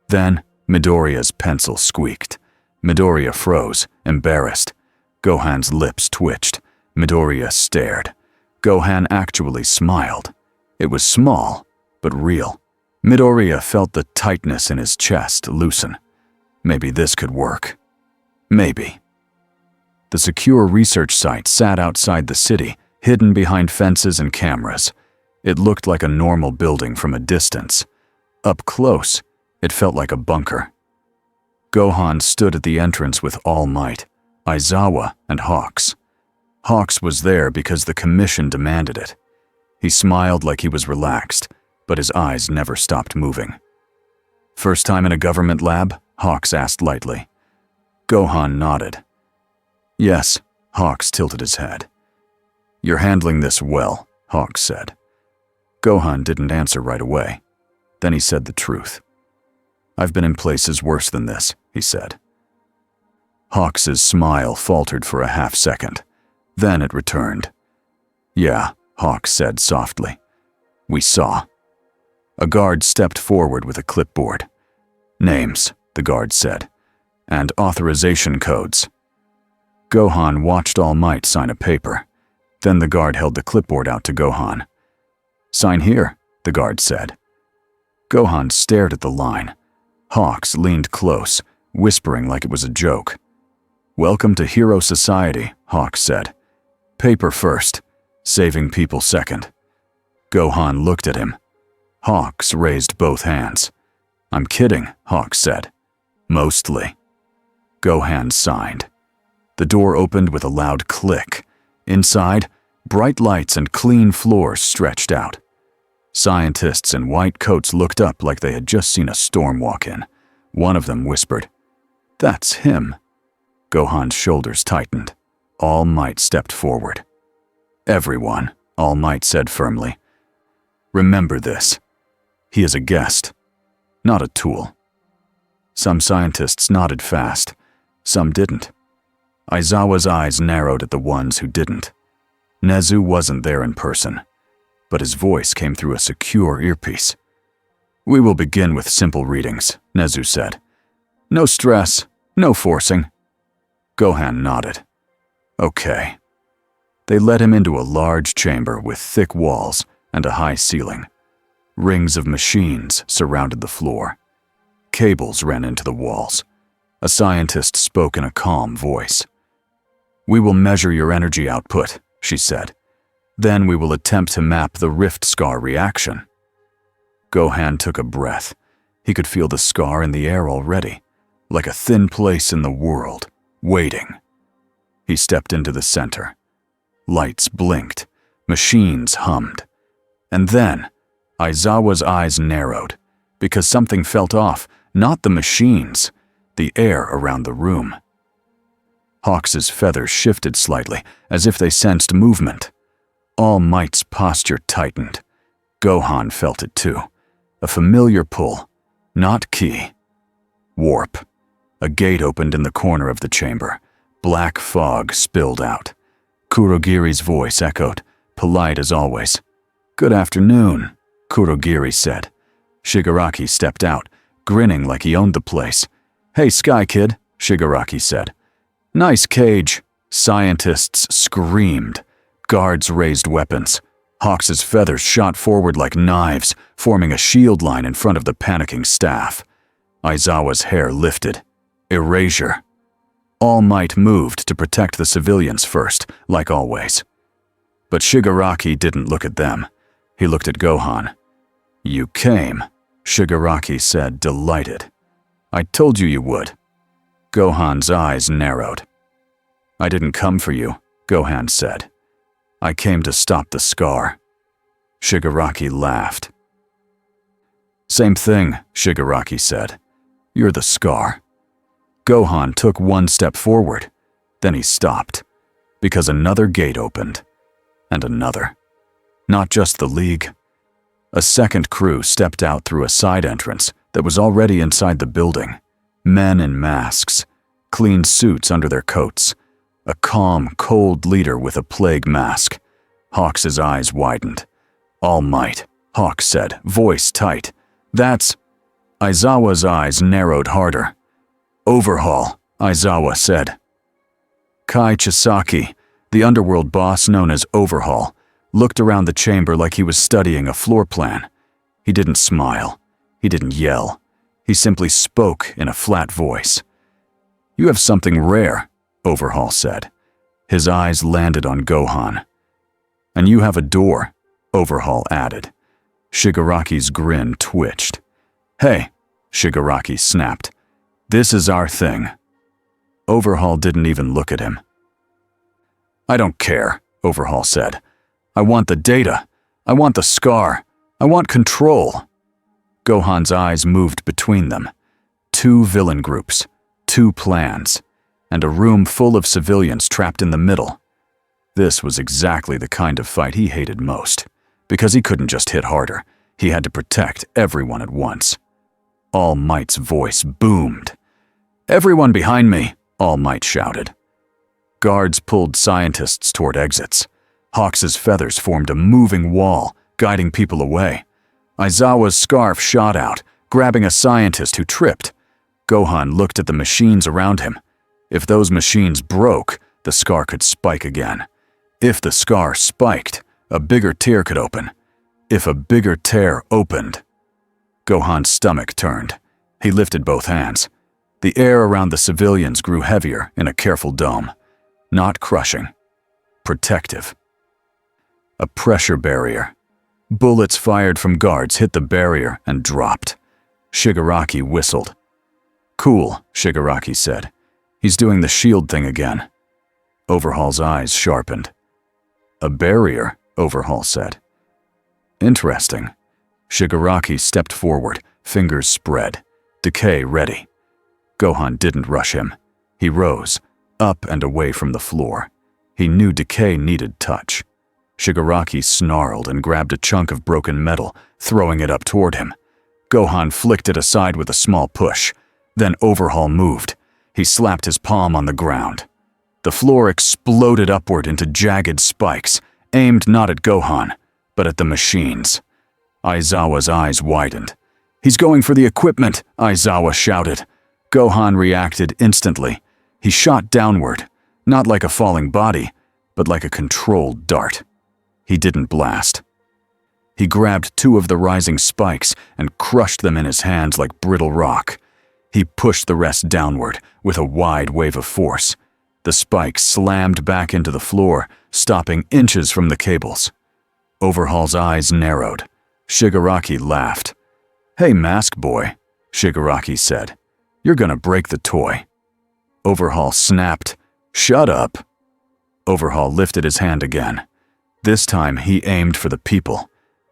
Then, Midoriya's pencil squeaked. Midoriya froze, embarrassed. Gohan's lips twitched. Midoriya stared. Gohan actually smiled. It was small, but real. Midoriya felt the tightness in his chest loosen. Maybe this could work. Maybe. The secure research site sat outside the city, hidden behind fences and cameras. It looked like a normal building from a distance. Up close, it felt like a bunker. Gohan stood at the entrance with All Might, Aizawa, and Hawks. Hawks was there because the commission demanded it. He smiled like he was relaxed, but his eyes never stopped moving. "First time in a government lab?" Hawks asked lightly. Gohan nodded. "Yes," Hawks tilted his head. "You're handling this well," Hawks said. Gohan didn't answer right away. Then he said the truth. "I've been in places worse than this," he said. Hawks's smile faltered for a half-second. Then it returned. "Yeah," Hawks said softly. "We saw." A guard stepped forward with a clipboard. "Names," the guard said, "and authorization codes." Gohan watched All Might sign a paper. Then the guard held the clipboard out to Gohan. "Sign here," the guard said. Gohan stared at the line. Hawks leaned close, whispering like it was a joke. "Welcome to Hero Society," Hawks said. "Paper first, saving people second." Gohan looked at him. Hawks raised both hands. "I'm kidding," Hawks said. "Mostly." Gohan signed. The door opened with a loud click. Inside, bright lights and clean floors stretched out. Scientists in white coats looked up like they had just seen a storm walk in. One of them whispered, "That's him." Gohan's shoulders tightened. All Might stepped forward. "Everyone," All Might said firmly. "Remember this. He is a guest, not a tool." Some scientists nodded fast. Some didn't. Aizawa's eyes narrowed at the ones who didn't. Nezu wasn't there in person, but his voice came through a secure earpiece. "We will begin with simple readings," Nezu said. "No stress, no forcing." Gohan nodded. "Okay." They led him into a large chamber with thick walls and a high ceiling. Rings of machines surrounded the floor. Cables ran into the walls. A scientist spoke in a calm voice. "We will measure your energy output," she said. "Then we will attempt to map the rift scar reaction." Gohan took a breath. He could feel the scar in the air already, like a thin place in the world, waiting. He stepped into the center. Lights blinked. Machines hummed. And then, Aizawa's eyes narrowed, because something felt off, not the machines, the air around the room. Hawks's feathers shifted slightly, as if they sensed movement. All Might's posture tightened. Gohan felt it too. A familiar pull, not ki. Warp. A gate opened in the corner of the chamber. Black fog spilled out. Kurogiri's voice echoed, polite as always. "Good afternoon," Kurogiri said. Shigaraki stepped out, grinning like he owned the place. "Hey, Sky Kid," Shigaraki said. "Nice cage." Scientists screamed. Guards raised weapons. Hawks's feathers shot forward like knives, forming a shield line in front of the panicking staff. Aizawa's hair lifted. Erasure. All Might moved to protect the civilians first, like always. But Shigaraki didn't look at them. He looked at Gohan. "You came," Shigaraki said, delighted. "I told you you would." Gohan's eyes narrowed. "I didn't come for you," Gohan said. "I came to stop the scar." Shigaraki laughed. "Same thing," Shigaraki said. "You're the scar." Gohan took one step forward. Then he stopped, because another gate opened. And another. Not just the League. A second crew stepped out through a side entrance that was already inside the building. Men in masks, clean suits under their coats. A calm, cold leader with a plague mask. Hawks's eyes widened. "All Might," Hawks said, voice tight. "That's..." Aizawa's eyes narrowed harder. "Overhaul," Aizawa said. Kai Chisaki, the underworld boss known as Overhaul, looked around the chamber like he was studying a floor plan. He didn't smile. He didn't yell. He simply spoke in a flat voice. You have something rare, Overhaul said. His eyes landed on Gohan. And you have a door, Overhaul added. Shigaraki's grin twitched. Hey, Shigaraki snapped. This is our thing. Overhaul didn't even look at him. I don't care, Overhaul said. I want the data. I want the scar. I want control. Gohan's eyes moved between them. 2 villain groups, 2 plans, and a room full of civilians trapped in the middle. This was exactly the kind of fight he hated most, because he couldn't just hit harder. He had to protect everyone at once. All Might's voice boomed. Everyone behind me, All Might shouted. Guards pulled scientists toward exits. Hawks's feathers formed a moving wall, guiding people away. Aizawa's scarf shot out, grabbing a scientist who tripped. Gohan looked at the machines around him. If those machines broke, the scar could spike again. If the scar spiked, a bigger tear could open. If a bigger tear opened. Gohan's stomach turned. He lifted both hands. The air around the civilians grew heavier in a careful dome. Not crushing. Protective. A pressure barrier. Bullets fired from guards hit the barrier and dropped. Shigaraki whistled. Cool, Shigaraki said. He's doing the shield thing again. Overhaul's eyes sharpened. A barrier, Overhaul said. Interesting. Shigaraki stepped forward, fingers spread. Decay ready. Gohan didn't rush him. He rose, up and away from the floor. He knew Decay needed touch. Shigaraki snarled and grabbed a chunk of broken metal, throwing it up toward him. Gohan flicked it aside with a small push. Then Overhaul moved. He slapped his palm on the ground. The floor exploded upward into jagged spikes, aimed not at Gohan, but at the machines. Aizawa's eyes widened. He's going for the equipment, Aizawa shouted. Gohan reacted instantly. He shot downward, not like a falling body, but like a controlled dart. He didn't blast. He grabbed 2 of the rising spikes and crushed them in his hands like brittle rock. He pushed the rest downward with a wide wave of force. The spikes slammed back into the floor, stopping inches from the cables. Overhaul's eyes narrowed. Shigaraki laughed. Hey, Mask Boy, Shigaraki said. You're gonna break the toy. Overhaul snapped. Shut up. Overhaul lifted his hand again. This time he aimed for the people.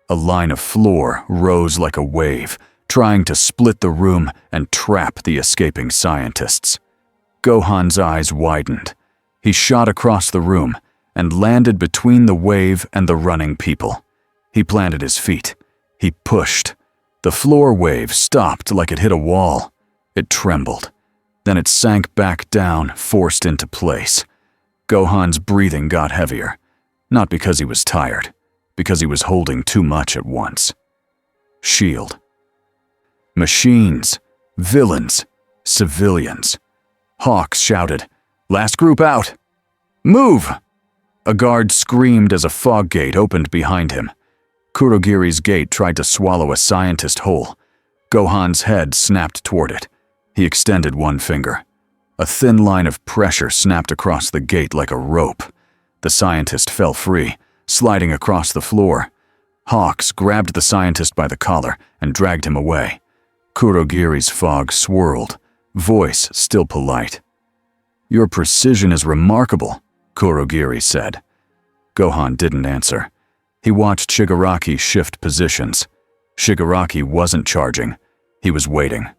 A line of floor rose like a wave, trying to split the room and trap the escaping scientists. Gohan's eyes widened. He shot across the room and landed between the wave and the running people. He planted his feet. He pushed. The floor wave stopped like it hit a wall. It trembled. Then it sank back down, forced into place. Gohan's breathing got heavier. Not because he was tired, because he was holding too much at once. Shield. Machines. Villains. Civilians. Hawks shouted, "Last group out! Move!" A guard screamed as a fog gate opened behind him. Kurogiri's gate tried to swallow a scientist whole. Gohan's head snapped toward it. He extended one finger. A thin line of pressure snapped across the gate like a rope. The scientist fell free, sliding across the floor. Hawks grabbed the scientist by the collar and dragged him away. Kurogiri's fog swirled, voice still polite. "Your precision is remarkable," Kurogiri said. Gohan didn't answer. He watched Shigaraki shift positions. Shigaraki wasn't charging. He was waiting.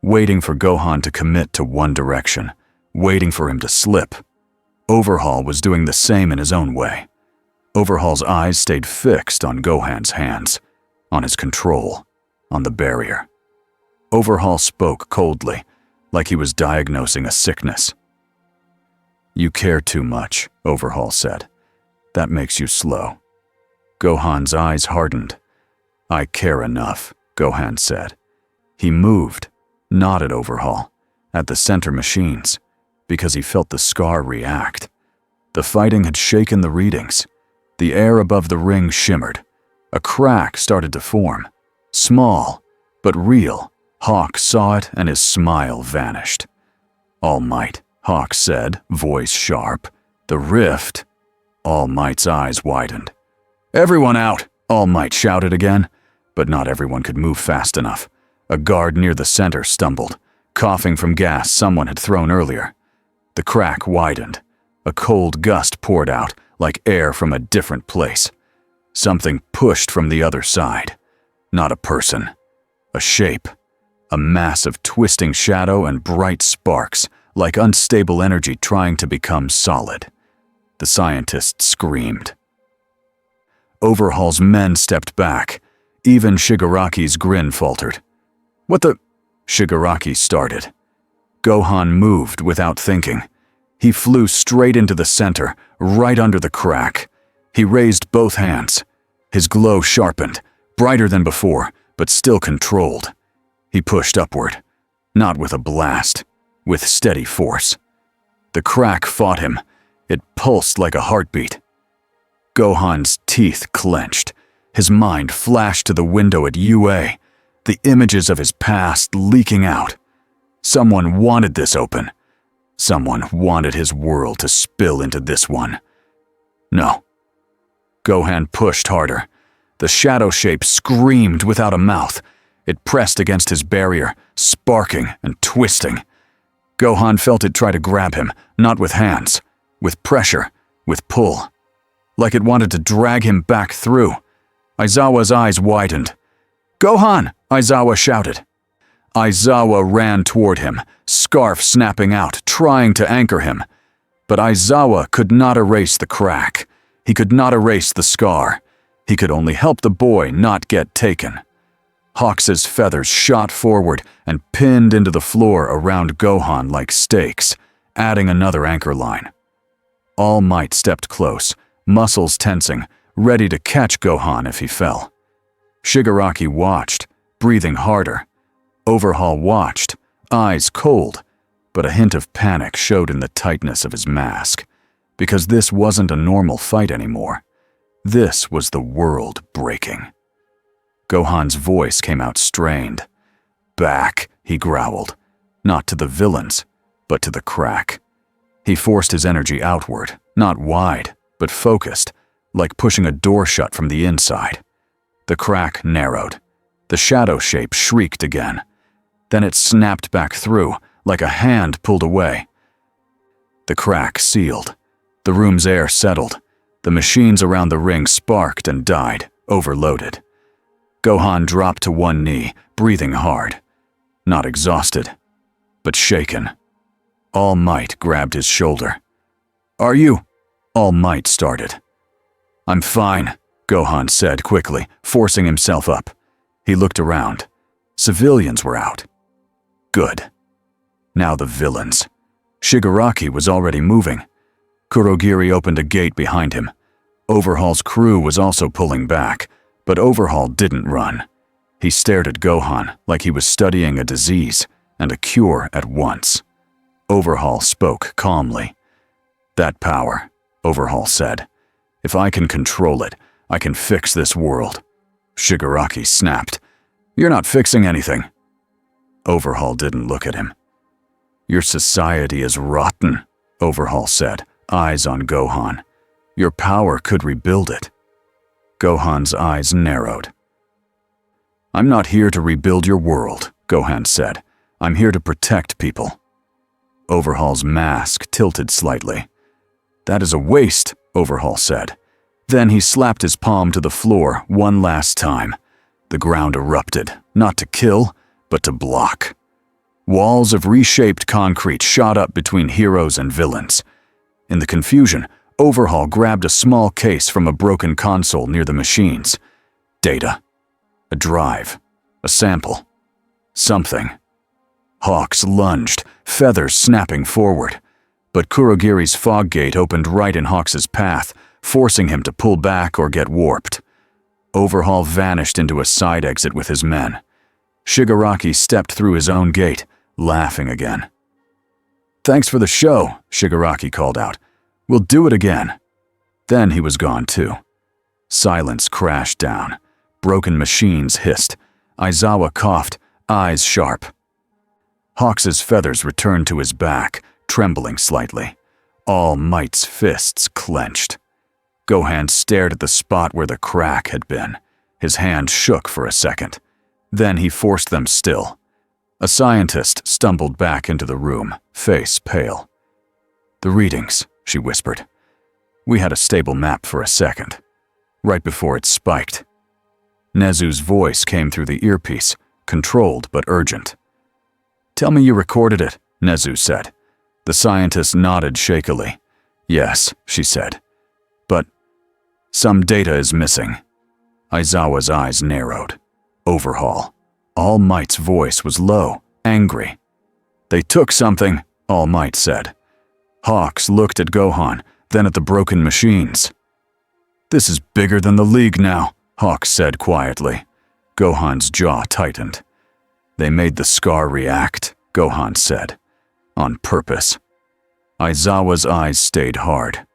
Waiting for Gohan to commit to one direction. Waiting for him to slip. Overhaul was doing the same in his own way. Overhaul's eyes stayed fixed on Gohan's hands, on his control, on the barrier. Overhaul spoke coldly, like he was diagnosing a sickness. "You care too much," Overhaul said. "That makes you slow." Gohan's eyes hardened. "I care enough," Gohan said. He moved, not at Overhaul, at the center machines, because he felt the scar react. The fighting had shaken the readings. The air above the ring shimmered. A crack started to form. Small, but real. Hawk saw it and his smile vanished. "All Might," Hawk said, voice sharp. "The rift." All Might's eyes widened. "Everyone out!" All Might shouted again, but not everyone could move fast enough. A guard near the center stumbled, coughing from gas someone had thrown earlier. The crack widened. A cold gust poured out, like air from a different place. Something pushed from the other side. Not a person. A shape. A mass of twisting shadow and bright sparks, like unstable energy trying to become solid. The scientist screamed. Overhaul's men stepped back. Even Shigaraki's grin faltered. "What the—" Shigaraki started. Gohan moved without thinking. He flew straight into the center, right under the crack. He raised both hands. His glow sharpened, brighter than before, but still controlled. He pushed upward, not with a blast, with steady force. The crack fought him. It pulsed like a heartbeat. Gohan's teeth clenched. His mind flashed to the window at UA, the images of his past leaking out. Someone wanted this open. Someone wanted his world to spill into this one. No. Gohan pushed harder. The shadow shape screamed without a mouth. It pressed against his barrier, sparking and twisting. Gohan felt it try to grab him, not with hands, with pressure, with pull. Like it wanted to drag him back through. Aizawa's eyes widened. "Gohan!" Aizawa shouted. Aizawa ran toward him, scarf snapping out, trying to anchor him. But Aizawa could not erase the crack. He could not erase the scar. He could only help the boy not get taken. Hawks' feathers shot forward and pinned into the floor around Gohan like stakes, adding another anchor line. All Might stepped close, muscles tensing, ready to catch Gohan if he fell. Shigaraki watched, breathing harder. Overhaul watched, eyes cold, but a hint of panic showed in the tightness of his mask, because this wasn't a normal fight anymore. This was the world breaking. Gohan's voice came out strained. "Back," he growled, not to the villains, but to the crack. He forced his energy outward, not wide, but focused, like pushing a door shut from the inside. The crack narrowed. The shadow shape shrieked again. Then it snapped back through, like a hand pulled away. The crack sealed. The room's air settled. The machines around the ring sparked and died, overloaded. Gohan dropped to one knee, breathing hard. Not exhausted, but shaken. All Might grabbed his shoulder. "Are you—" All Might started. "I'm fine," Gohan said quickly, forcing himself up. He looked around. Civilians were out. Good. Now the villains. Shigaraki was already moving. Kurogiri opened a gate behind him. Overhaul's crew was also pulling back, but Overhaul didn't run. He stared at Gohan like he was studying a disease and a cure at once. Overhaul spoke calmly. "That power," Overhaul said. "If I can control it, I can fix this world." Shigaraki snapped. "You're not fixing anything." Overhaul didn't look at him. "Your society is rotten," Overhaul said, eyes on Gohan. "Your power could rebuild it." Gohan's eyes narrowed. "I'm not here to rebuild your world," Gohan said. "I'm here to protect people." Overhaul's mask tilted slightly. "That is a waste," Overhaul said. Then he slapped his palm to the floor one last time. The ground erupted, not to kill, but to block. Walls of reshaped concrete shot up between heroes and villains. In the confusion, Overhaul grabbed a small case from a broken console near the machines. Data. A drive. A sample. Something. Hawks lunged, feathers snapping forward. But Kurogiri's fog gate opened right in Hawks' path, forcing him to pull back or get warped. Overhaul vanished into a side exit with his men. Shigaraki stepped through his own gate, laughing again. Thanks for the show, Shigaraki called out. We'll do it again. Then he was gone too. Silence crashed down. Broken machines hissed. Aizawa coughed, eyes sharp. Hawks's feathers returned to his back, trembling slightly. All Might's fists clenched. Gohan stared at the spot where the crack had been. His hand shook for a second. Then he forced them still. A scientist stumbled back into the room, face pale. The readings, she whispered. We had a stable map for a second, right before it spiked. Nezu's voice came through the earpiece, controlled but urgent. Tell me you recorded it, Nezu said. The scientist nodded shakily. Yes, she said. But some data is missing. Aizawa's eyes narrowed. Overhaul. All Might's voice was low, angry. They took something, All Might said. Hawks looked at Gohan, then at the broken machines. This is bigger than the League now, Hawks said quietly. Gohan's jaw tightened. They made the Scar react, Gohan said. On purpose. Aizawa's eyes stayed hard.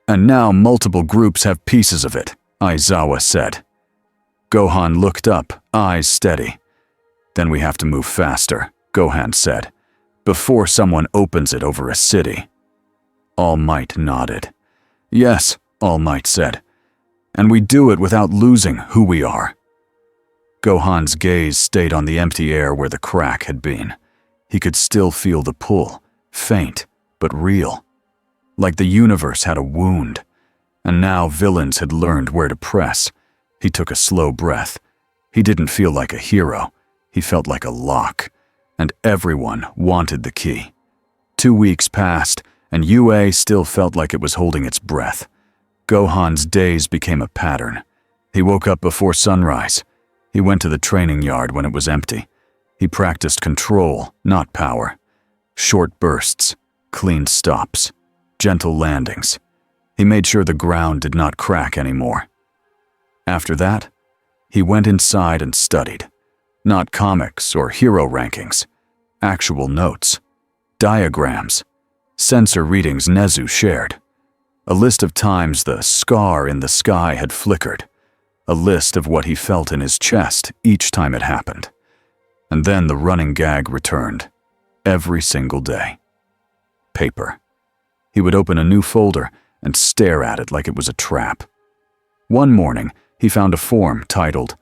And now multiple groups have pieces of it, Aizawa said. Gohan looked up, eyes steady. Then we have to move faster, Gohan said, before someone opens it over a city. All Might nodded. Yes, All Might said. And we do it without losing who we are. Gohan's gaze stayed on the empty air where the crack had been. He could still feel the pull, faint but real. Like the universe had a wound, and now villains had learned where to press. He took a slow breath. He didn't feel like a hero. He felt like a lock, and everyone wanted the key. 2 weeks passed, and UA still felt like it was holding its breath. Gohan's days became a pattern. He woke up before sunrise. He went to the training yard when it was empty. He practiced control, not power. Short bursts, clean stops, gentle landings. He made sure the ground did not crack anymore. After that, he went inside and studied. Not comics or hero rankings. Actual notes. Diagrams. Sensor readings Nezu shared. A list of times the scar in the sky had flickered. A list of what he felt in his chest each time it happened. And then the running gag returned. Every single day. Paper. He would open a new folder and stare at it like it was a trap. One morning, he found a form titled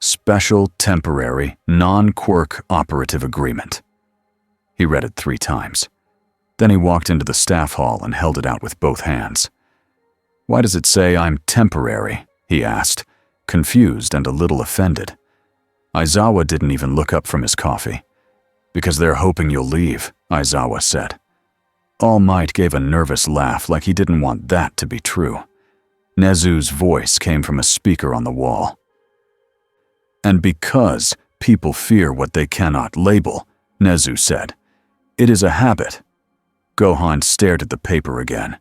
Special Temporary Non-Quirk Operative Agreement. He read it 3 times. Then he walked into the staff hall and held it out with both hands. Why does it say I'm temporary? He asked, confused and a little offended. Aizawa didn't even look up from his coffee. Because they're hoping you'll leave, Aizawa said. All Might gave a nervous laugh like he didn't want that to be true. Nezu's voice came from a speaker on the wall. And because people fear what they cannot label, Nezu said, it is a habit. Gohan stared at the paper again.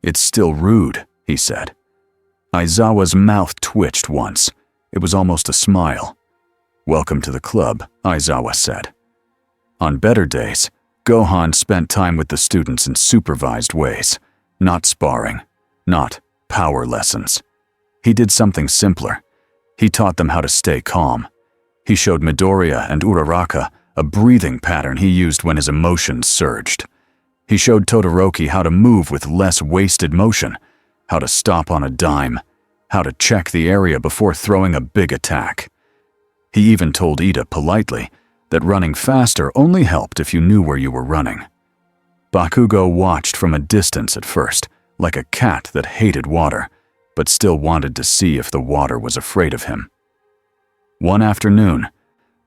It's still rude, he said. Aizawa's mouth twitched once. It was almost a smile. Welcome to the club, Aizawa said. On better days, Gohan spent time with the students in supervised ways, not sparring, not power lessons. He did something simpler. He taught them how to stay calm. He showed Midoriya and Uraraka a breathing pattern he used when his emotions surged. He showed Todoroki how to move with less wasted motion, how to stop on a dime, how to check the area before throwing a big attack. He even told Ida politely that running faster only helped if you knew where you were running. Bakugo watched from a distance at first, like a cat that hated water, but still wanted to see if the water was afraid of him. One afternoon,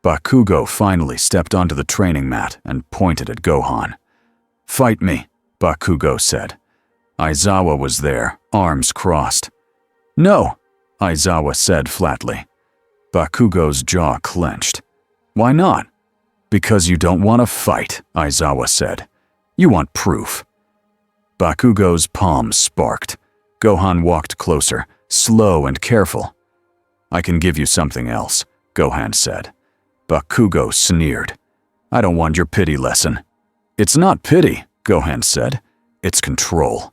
Bakugo finally stepped onto the training mat and pointed at Gohan. Fight me, Bakugo said. Aizawa was there, arms crossed. No, Aizawa said flatly. Bakugo's jaw clenched. Why not? Because you don't want to fight, Aizawa said. You want proof. Bakugo's palms sparked. Gohan walked closer, slow and careful. I can give you something else, Gohan said. Bakugo sneered. I don't want your pity lesson. It's not pity, Gohan said. It's control.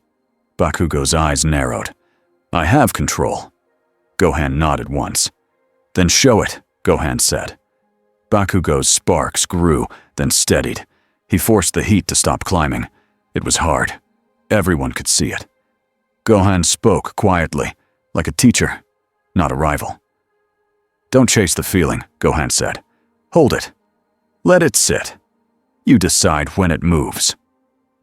Bakugo's eyes narrowed. I have control. Gohan nodded once. Then show it, Gohan said. Bakugo's sparks grew, then steadied. He forced the heat to stop climbing. It was hard. Everyone could see it. Gohan spoke quietly, like a teacher, not a rival. Don't chase the feeling, Gohan said. Hold it. Let it sit. You decide when it moves.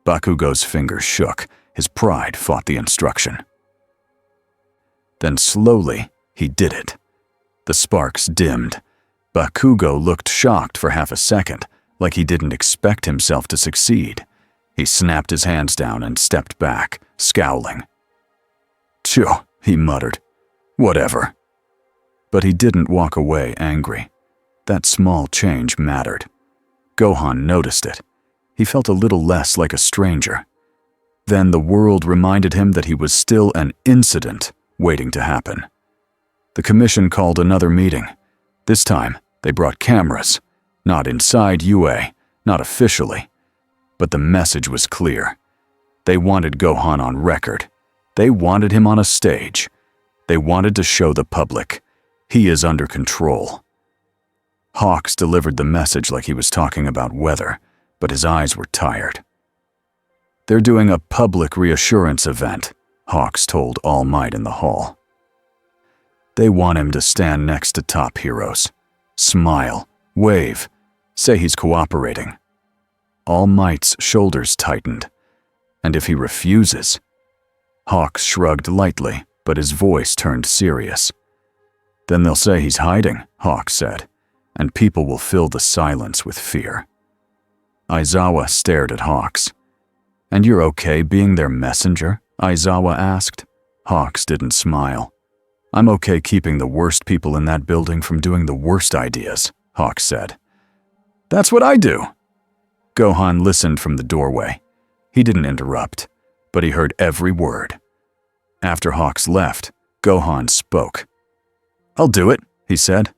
Bakugo's fingers shook. His pride fought the instruction. Then slowly, he did it. The sparks dimmed. Bakugo looked shocked for half a second, like he didn't expect himself to succeed. He snapped his hands down and stepped back, scowling. Phew, he muttered. Whatever. But he didn't walk away angry. That small change mattered. Gohan noticed it. He felt a little less like a stranger. Then the world reminded him that he was still an incident waiting to happen. The commission called another meeting. This time, they brought cameras. Not inside UA, not officially. But the message was clear. They wanted Gohan on record. They wanted him on a stage. They wanted to show the public. He is under control. Hawks delivered the message like he was talking about weather, but his eyes were tired. They're doing a public reassurance event, Hawks told All Might in the hall. They want him to stand next to top heroes. Smile, wave, say he's cooperating. All Might's shoulders tightened. And if he refuses? Hawks shrugged lightly, but his voice turned serious. Then they'll say he's hiding, Hawks said, and people will fill the silence with fear. Aizawa stared at Hawks. And you're okay being their messenger? Aizawa asked. Hawks didn't smile. I'm okay keeping the worst people in that building from doing the worst ideas, Hawks said. That's what I do. Gohan listened from the doorway. He didn't interrupt, but he heard every word. After Hawks left, Gohan spoke. I'll do it, he said.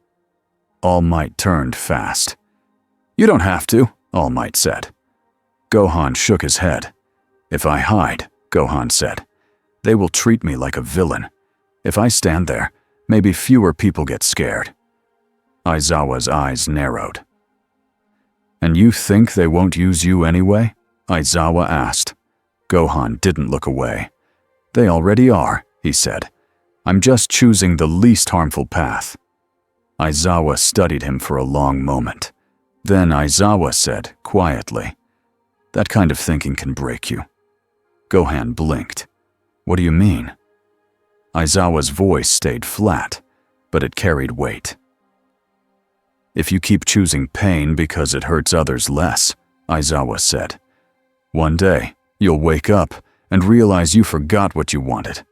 All Might turned fast. You don't have to, All Might said. Gohan shook his head. If I hide, Gohan said, they will treat me like a villain. If I stand there, maybe fewer people get scared. Aizawa's eyes narrowed. And you think they won't use you anyway? Aizawa asked. Gohan didn't look away. They already are, he said. I'm just choosing the least harmful path. Aizawa studied him for a long moment. Then Aizawa said, quietly, that kind of thinking can break you. Gohan blinked. What do you mean? Aizawa's voice stayed flat, but it carried weight. If you keep choosing pain because it hurts others less, Aizawa said, one day you'll wake up and realize you forgot what you wanted.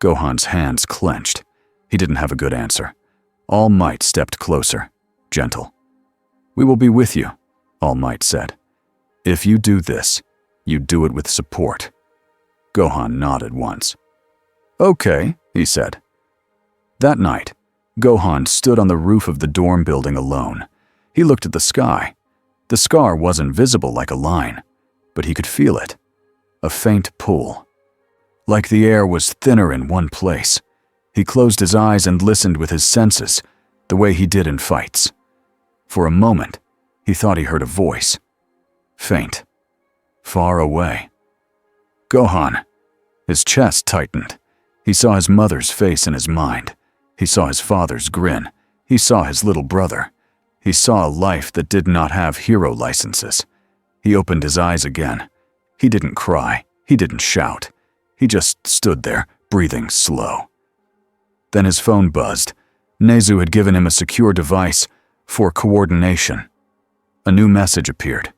Gohan's hands clenched. He didn't have a good answer. All Might stepped closer, gentle. We will be with you, All Might said. If you do this, you do it with support. Gohan nodded once. Okay, he said. That night, Gohan stood on the roof of the dorm building alone. He looked at the sky. The scar wasn't visible like a line, but he could feel it. A faint pull. Like the air was thinner in one place. He closed his eyes and listened with his senses, the way he did in fights. For a moment, he thought he heard a voice. Faint. Far away. Gohan. His chest tightened. He saw his mother's face in his mind. He saw his father's grin. He saw his little brother. He saw a life that did not have hero licenses. He opened his eyes again. He didn't cry. He didn't shout. He just stood there, breathing slow. Then his phone buzzed. Nezu had given him a secure device for coordination. A new message appeared.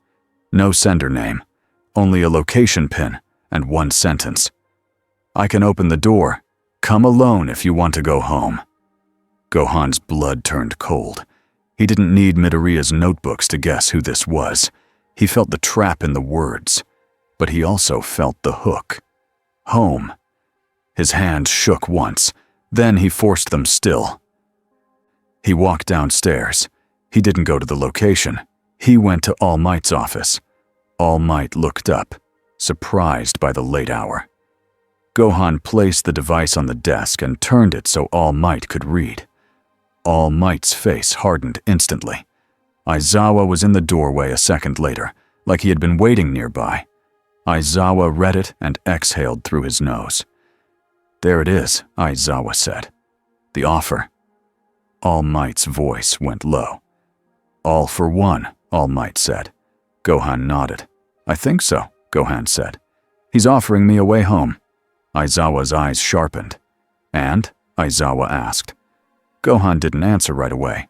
No sender name, only a location pin and one sentence. I can open the door. Come alone if you want to go home. Gohan's blood turned cold. He didn't need Midoriya's notebooks to guess who this was. He felt the trap in the words, but he also felt the hook. Home. His hand shook once, then he forced them still. He walked downstairs. He didn't go to the location. He went to All Might's office. All Might looked up, surprised by the late hour. Gohan placed the device on the desk and turned it so All Might could read. All Might's face hardened instantly. Aizawa was in the doorway a second later, like he had been waiting nearby. Aizawa read it and exhaled through his nose. "There it is," Aizawa said. "The offer." All Might's voice went low. "All for one," All Might said. Gohan nodded. "I think so," Gohan said. "He's offering me a way home." Aizawa's eyes sharpened. "And?" Aizawa asked. Gohan didn't answer right away.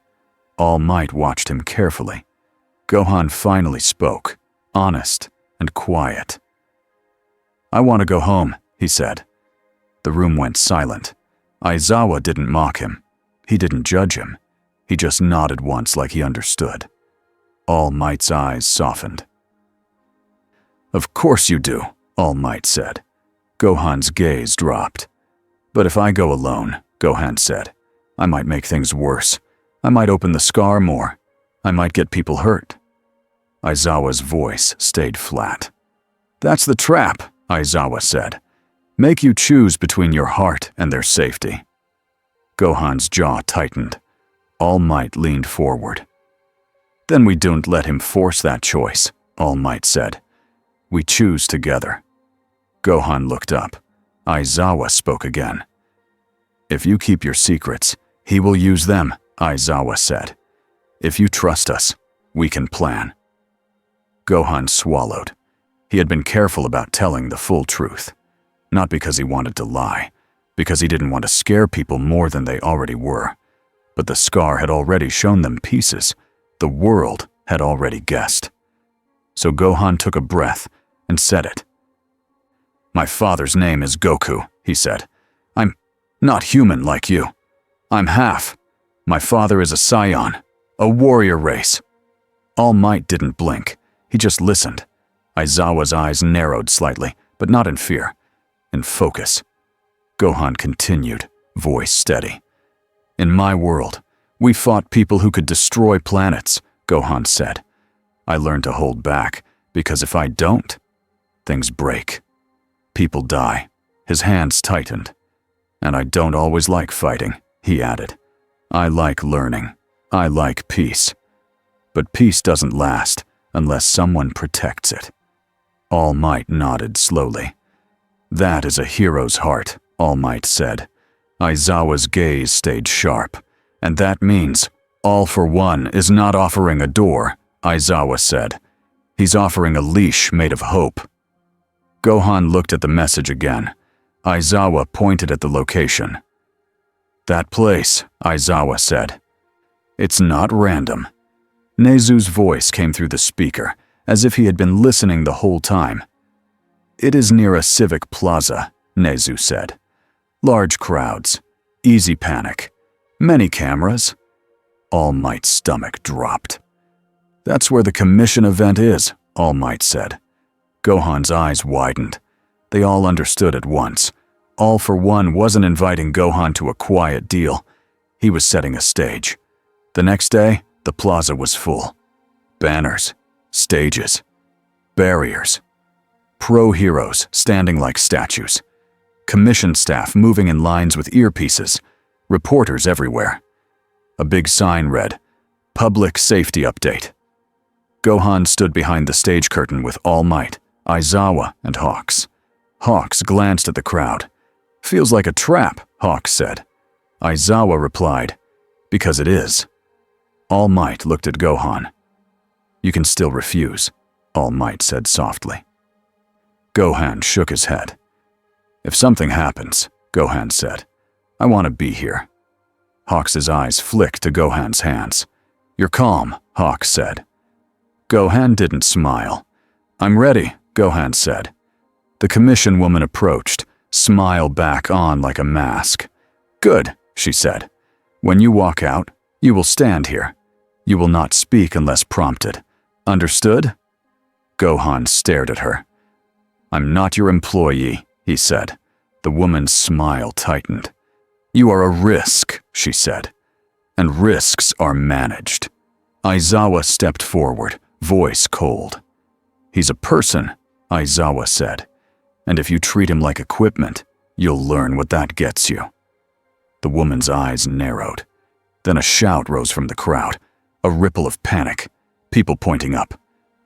All Might watched him carefully. Gohan finally spoke, honest and quiet. "I want to go home," he said. The room went silent. Aizawa didn't mock him. He didn't judge him. He just nodded once like he understood. All Might's eyes softened. "Of course you do," All Might said. Gohan's gaze dropped. "But if I go alone," Gohan said, "I might make things worse. I might open the scar more. I might get people hurt." Aizawa's voice stayed flat. "That's the trap," Aizawa said. "Make you choose between your heart and their safety." Gohan's jaw tightened. All Might leaned forward. "Then we don't let him force that choice," All Might said. "We choose together." Gohan looked up. Aizawa spoke again. "If you keep your secrets, he will use them," Aizawa said. "If you trust us, we can plan." Gohan swallowed. He had been careful about telling the full truth. Not because he wanted to lie, because he didn't want to scare people more than they already were. But the scar had already shown them pieces. The world had already guessed. So Gohan took a breath and said it. "My father's name is Goku," he said. "I'm not human like you. I'm half. My father is a scion, a warrior race." All Might didn't blink. He just listened. Aizawa's eyes narrowed slightly, but not in fear. In focus. Gohan continued, voice steady. "In my world, we fought people who could destroy planets," Gohan said. "I learned to hold back, because if I don't, things break. People die." His hands tightened. "And I don't always like fighting," he added. "I like learning. I like peace. But peace doesn't last unless someone protects it." All Might nodded slowly. "That is a hero's heart," All Might said. Aizawa's gaze stayed sharp. "And that means All for One is not offering a door," Aizawa said. "He's offering a leash made of hope." Gohan looked at the message again. Aizawa pointed at the location. "That place," Aizawa said. "It's not random." Nezu's voice came through the speaker, as if he had been listening the whole time. "It is near a civic plaza," Nezu said. "Large crowds, easy panic, many cameras." All Might's stomach dropped. "That's where the commission event is," All Might said. Gohan's eyes widened. They all understood at once. All for One wasn't inviting Gohan to a quiet deal. He was setting a stage. The next day, the plaza was full. Banners, stages, barriers. Pro-heroes standing like statues. Commission staff moving in lines with earpieces. Reporters everywhere. A big sign read, "Public Safety Update." Gohan stood behind the stage curtain with All Might, Aizawa, and Hawks. Hawks glanced at the crowd. "Feels like a trap," Hawks said. Aizawa replied, "Because it is." All Might looked at Gohan. "You can still refuse," All Might said softly. Gohan shook his head. "If something happens," Gohan said, "I want to be here." Hawks' eyes flicked to Gohan's hands. "You're calm," Hawks said. Gohan didn't smile. "I'm ready," Gohan said. The commission woman approached, smile back on like a mask. "Good," she said. "When you walk out, you will stand here. You will not speak unless prompted. Understood?" Gohan stared at her. "I'm not your employee," he said. The woman's smile tightened. "You are a risk," she said. "And risks are managed." Aizawa stepped forward, voice cold. He's a person, Aizawa said, and if you treat him like equipment, you'll learn what that gets you. The woman's eyes narrowed. Then a shout rose from the crowd, a ripple of panic, people pointing up.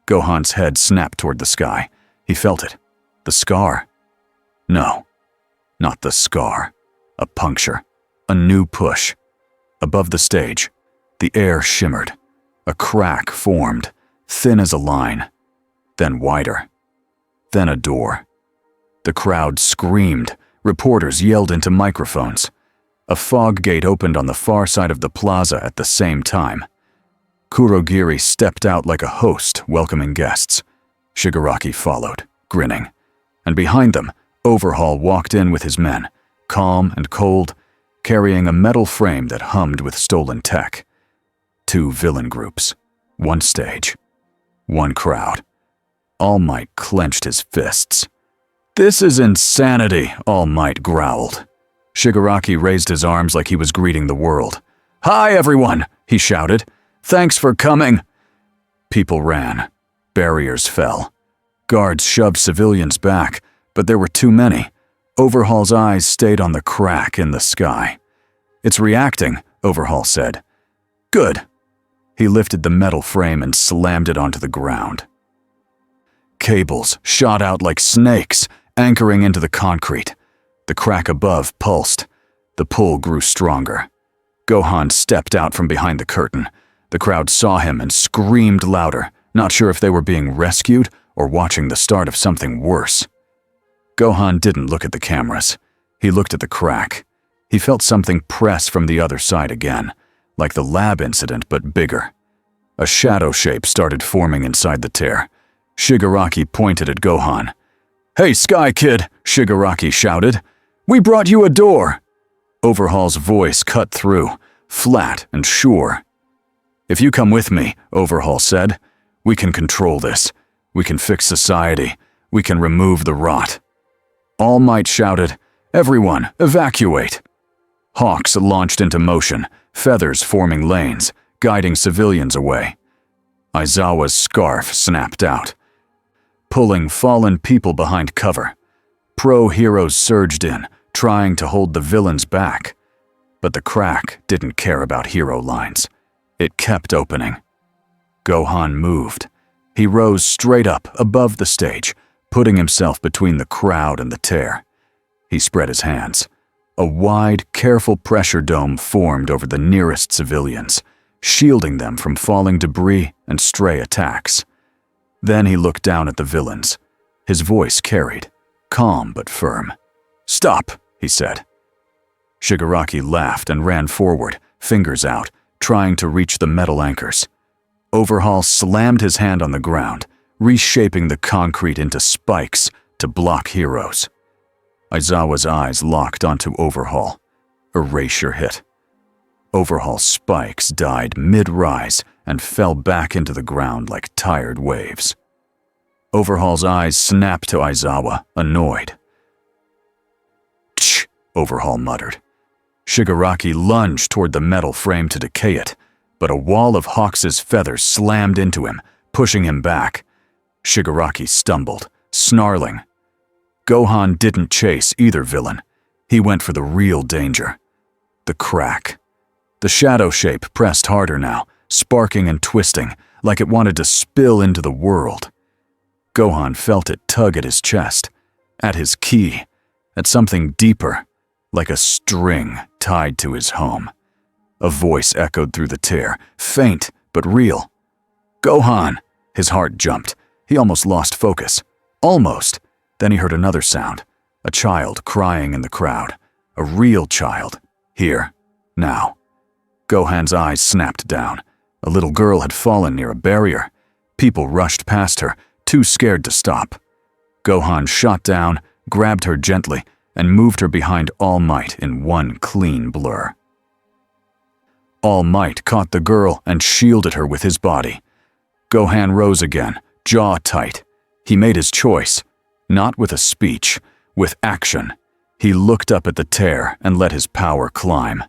Gohan's head snapped toward the sky. He felt it. The scar? No, not the scar. A puncture. A new push. Above the stage, the air shimmered. A crack formed, thin as a line, then wider, then a door. The crowd screamed. Reporters yelled into microphones. A fog gate opened on the far side of the plaza at the same time. Kurogiri stepped out like a host welcoming guests. Shigaraki followed, grinning. And behind them, Overhaul walked in with his men, calm and cold, carrying a metal frame that hummed with stolen tech. 2 villain groups, 1 stage, 1 crowd. All Might clenched his fists. "This is insanity," All Might growled. Shigaraki raised his arms like he was greeting the world. "Hi, everyone," he shouted. "Thanks for coming." People ran. Barriers fell. Guards shoved civilians back, but there were too many. Overhaul's eyes stayed on the crack in the sky. "It's reacting," Overhaul said. "Good." He lifted the metal frame and slammed it onto the ground. Cables shot out like snakes, anchoring into the concrete. The crack above pulsed. The pull grew stronger. Gohan stepped out from behind the curtain. The crowd saw him and screamed louder, not sure if they were being rescued or watching the start of something worse. Gohan didn't look at the cameras. He looked at the crack. He felt something press from the other side again, like the lab incident but bigger. A shadow shape started forming inside the tear. Shigaraki pointed at Gohan. "Hey, Sky Kid," Shigaraki shouted. "We brought you a door." Overhaul's voice cut through, flat and sure. "If you come with me," Overhaul said, "we can control this. We can fix society. We can remove the rot." All Might shouted, "Everyone, evacuate!" Hawks launched into motion, feathers forming lanes, guiding civilians away. Aizawa's scarf snapped out, pulling fallen people behind cover. Pro-heroes surged in, trying to hold the villains back. But the crack didn't care about hero lines. It kept opening. Gohan moved. He rose straight up above the stage, putting himself between the crowd and the tear. He spread his hands. A wide, careful pressure dome formed over the nearest civilians, shielding them from falling debris and stray attacks. Then he looked down at the villains. His voice carried, calm but firm. "Stop," he said. Shigaraki laughed and ran forward, fingers out, trying to reach the metal anchors. Overhaul slammed his hand on the ground, reshaping the concrete into spikes to block heroes. Aizawa's eyes locked onto Overhaul. Erasure hit. Overhaul's spikes died mid-rise and fell back into the ground like tired waves. Overhaul's eyes snapped to Aizawa, annoyed. "Tch," Overhaul muttered. Shigaraki lunged toward the metal frame to decay it, but a wall of Hawks' feathers slammed into him, pushing him back. Shigaraki stumbled, snarling. Gohan didn't chase either villain. He went for the real danger. The crack. The shadow shape pressed harder now, sparking and twisting, like it wanted to spill into the world. Gohan felt it tug at his chest, at his ki, at something deeper, like a string tied to his home. A voice echoed through the tear, faint but real. "Gohan!" His heart jumped. He almost lost focus. Almost. Then he heard another sound, a child crying in the crowd. A real child. Here. Now. Gohan's eyes snapped down. A little girl had fallen near a barrier. People rushed past her, too scared to stop. Gohan shot down, grabbed her gently, and moved her behind All Might in one clean blur. All Might caught the girl and shielded her with his body. Gohan rose again, jaw tight. He made his choice, not with a speech, with action. He looked up at the tear and let his power climb.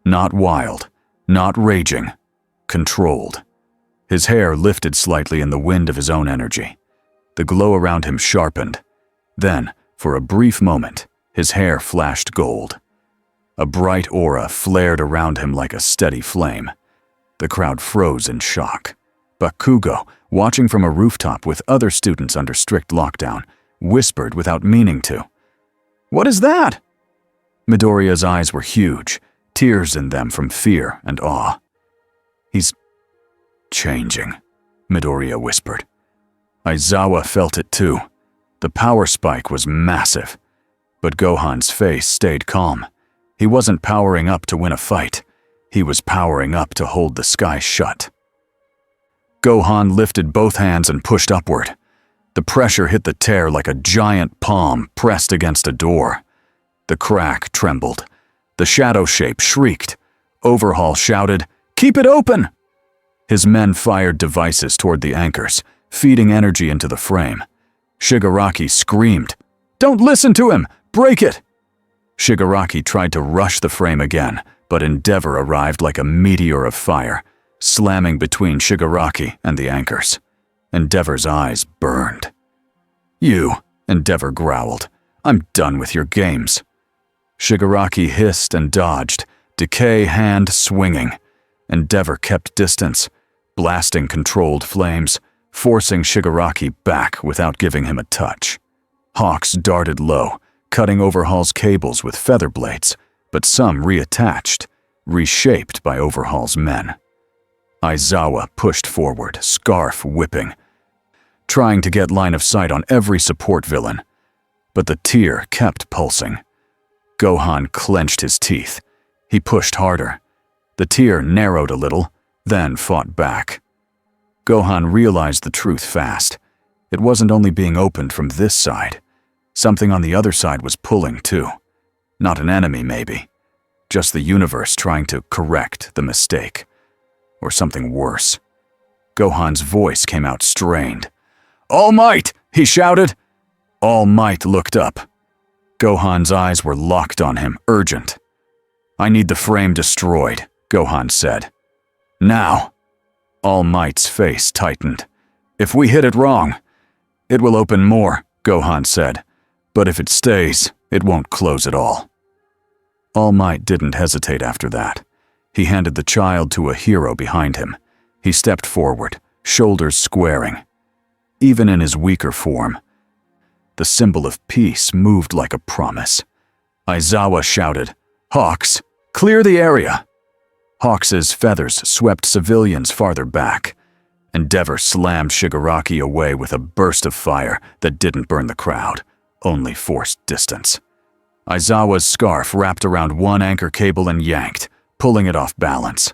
Not wild, not raging, controlled. His hair lifted slightly in the wind of his own energy. The glow around him sharpened. Then, for a brief moment, his hair flashed gold. A bright aura flared around him like a steady flame. The crowd froze in shock. Bakugo, watching from a rooftop with other students under strict lockdown, whispered without meaning to. "What is that?" Midoriya's eyes were huge, tears in them from fear and awe. "He's changing," Midoriya whispered. Aizawa felt it too. The power spike was massive. But Gohan's face stayed calm. He wasn't powering up to win a fight. He was powering up to hold the sky shut. Gohan lifted both hands and pushed upward. The pressure hit the tear like a giant palm pressed against a door. The crack trembled. The shadow shape shrieked. Overhaul shouted, "Keep it open!" His men fired devices toward the anchors, feeding energy into the frame. Shigaraki screamed, "Don't listen to him! Break it!" Shigaraki tried to rush the frame again, but Endeavor arrived like a meteor of fire, slamming between Shigaraki and the anchors. Endeavor's eyes burned. "You," Endeavor growled, "I'm done with your games." Shigaraki hissed and dodged, decay hand swinging. Endeavor kept distance, blasting controlled flames, forcing Shigaraki back without giving him a touch. Hawks darted low, cutting Overhaul's cables with feather blades, but some reattached, reshaped by Overhaul's men. Aizawa pushed forward, scarf whipping, trying to get line of sight on every support villain. But the tear kept pulsing. Gohan clenched his teeth. He pushed harder. The tear narrowed a little, then fought back. Gohan realized the truth fast. It wasn't only being opened from this side. Something on the other side was pulling too. Not an enemy, maybe. Just the universe trying to correct the mistake. Or something worse. Gohan's voice came out strained. "All Might!" he shouted. All Might looked up. Gohan's eyes were locked on him, urgent. "I need the frame destroyed," Gohan said. "Now." All Might's face tightened. "If we hit it wrong, it will open more," Gohan said. "But if it stays, it won't close at all." All Might didn't hesitate after that. He handed the child to a hero behind him. He stepped forward, shoulders squaring. Even in his weaker form, the symbol of peace moved like a promise. Aizawa shouted, "Hawks, clear the area!" Hawks's feathers swept civilians farther back. Endeavor slammed Shigaraki away with a burst of fire that didn't burn the crowd, only forced distance. Aizawa's scarf wrapped around one anchor cable and yanked, pulling it off balance.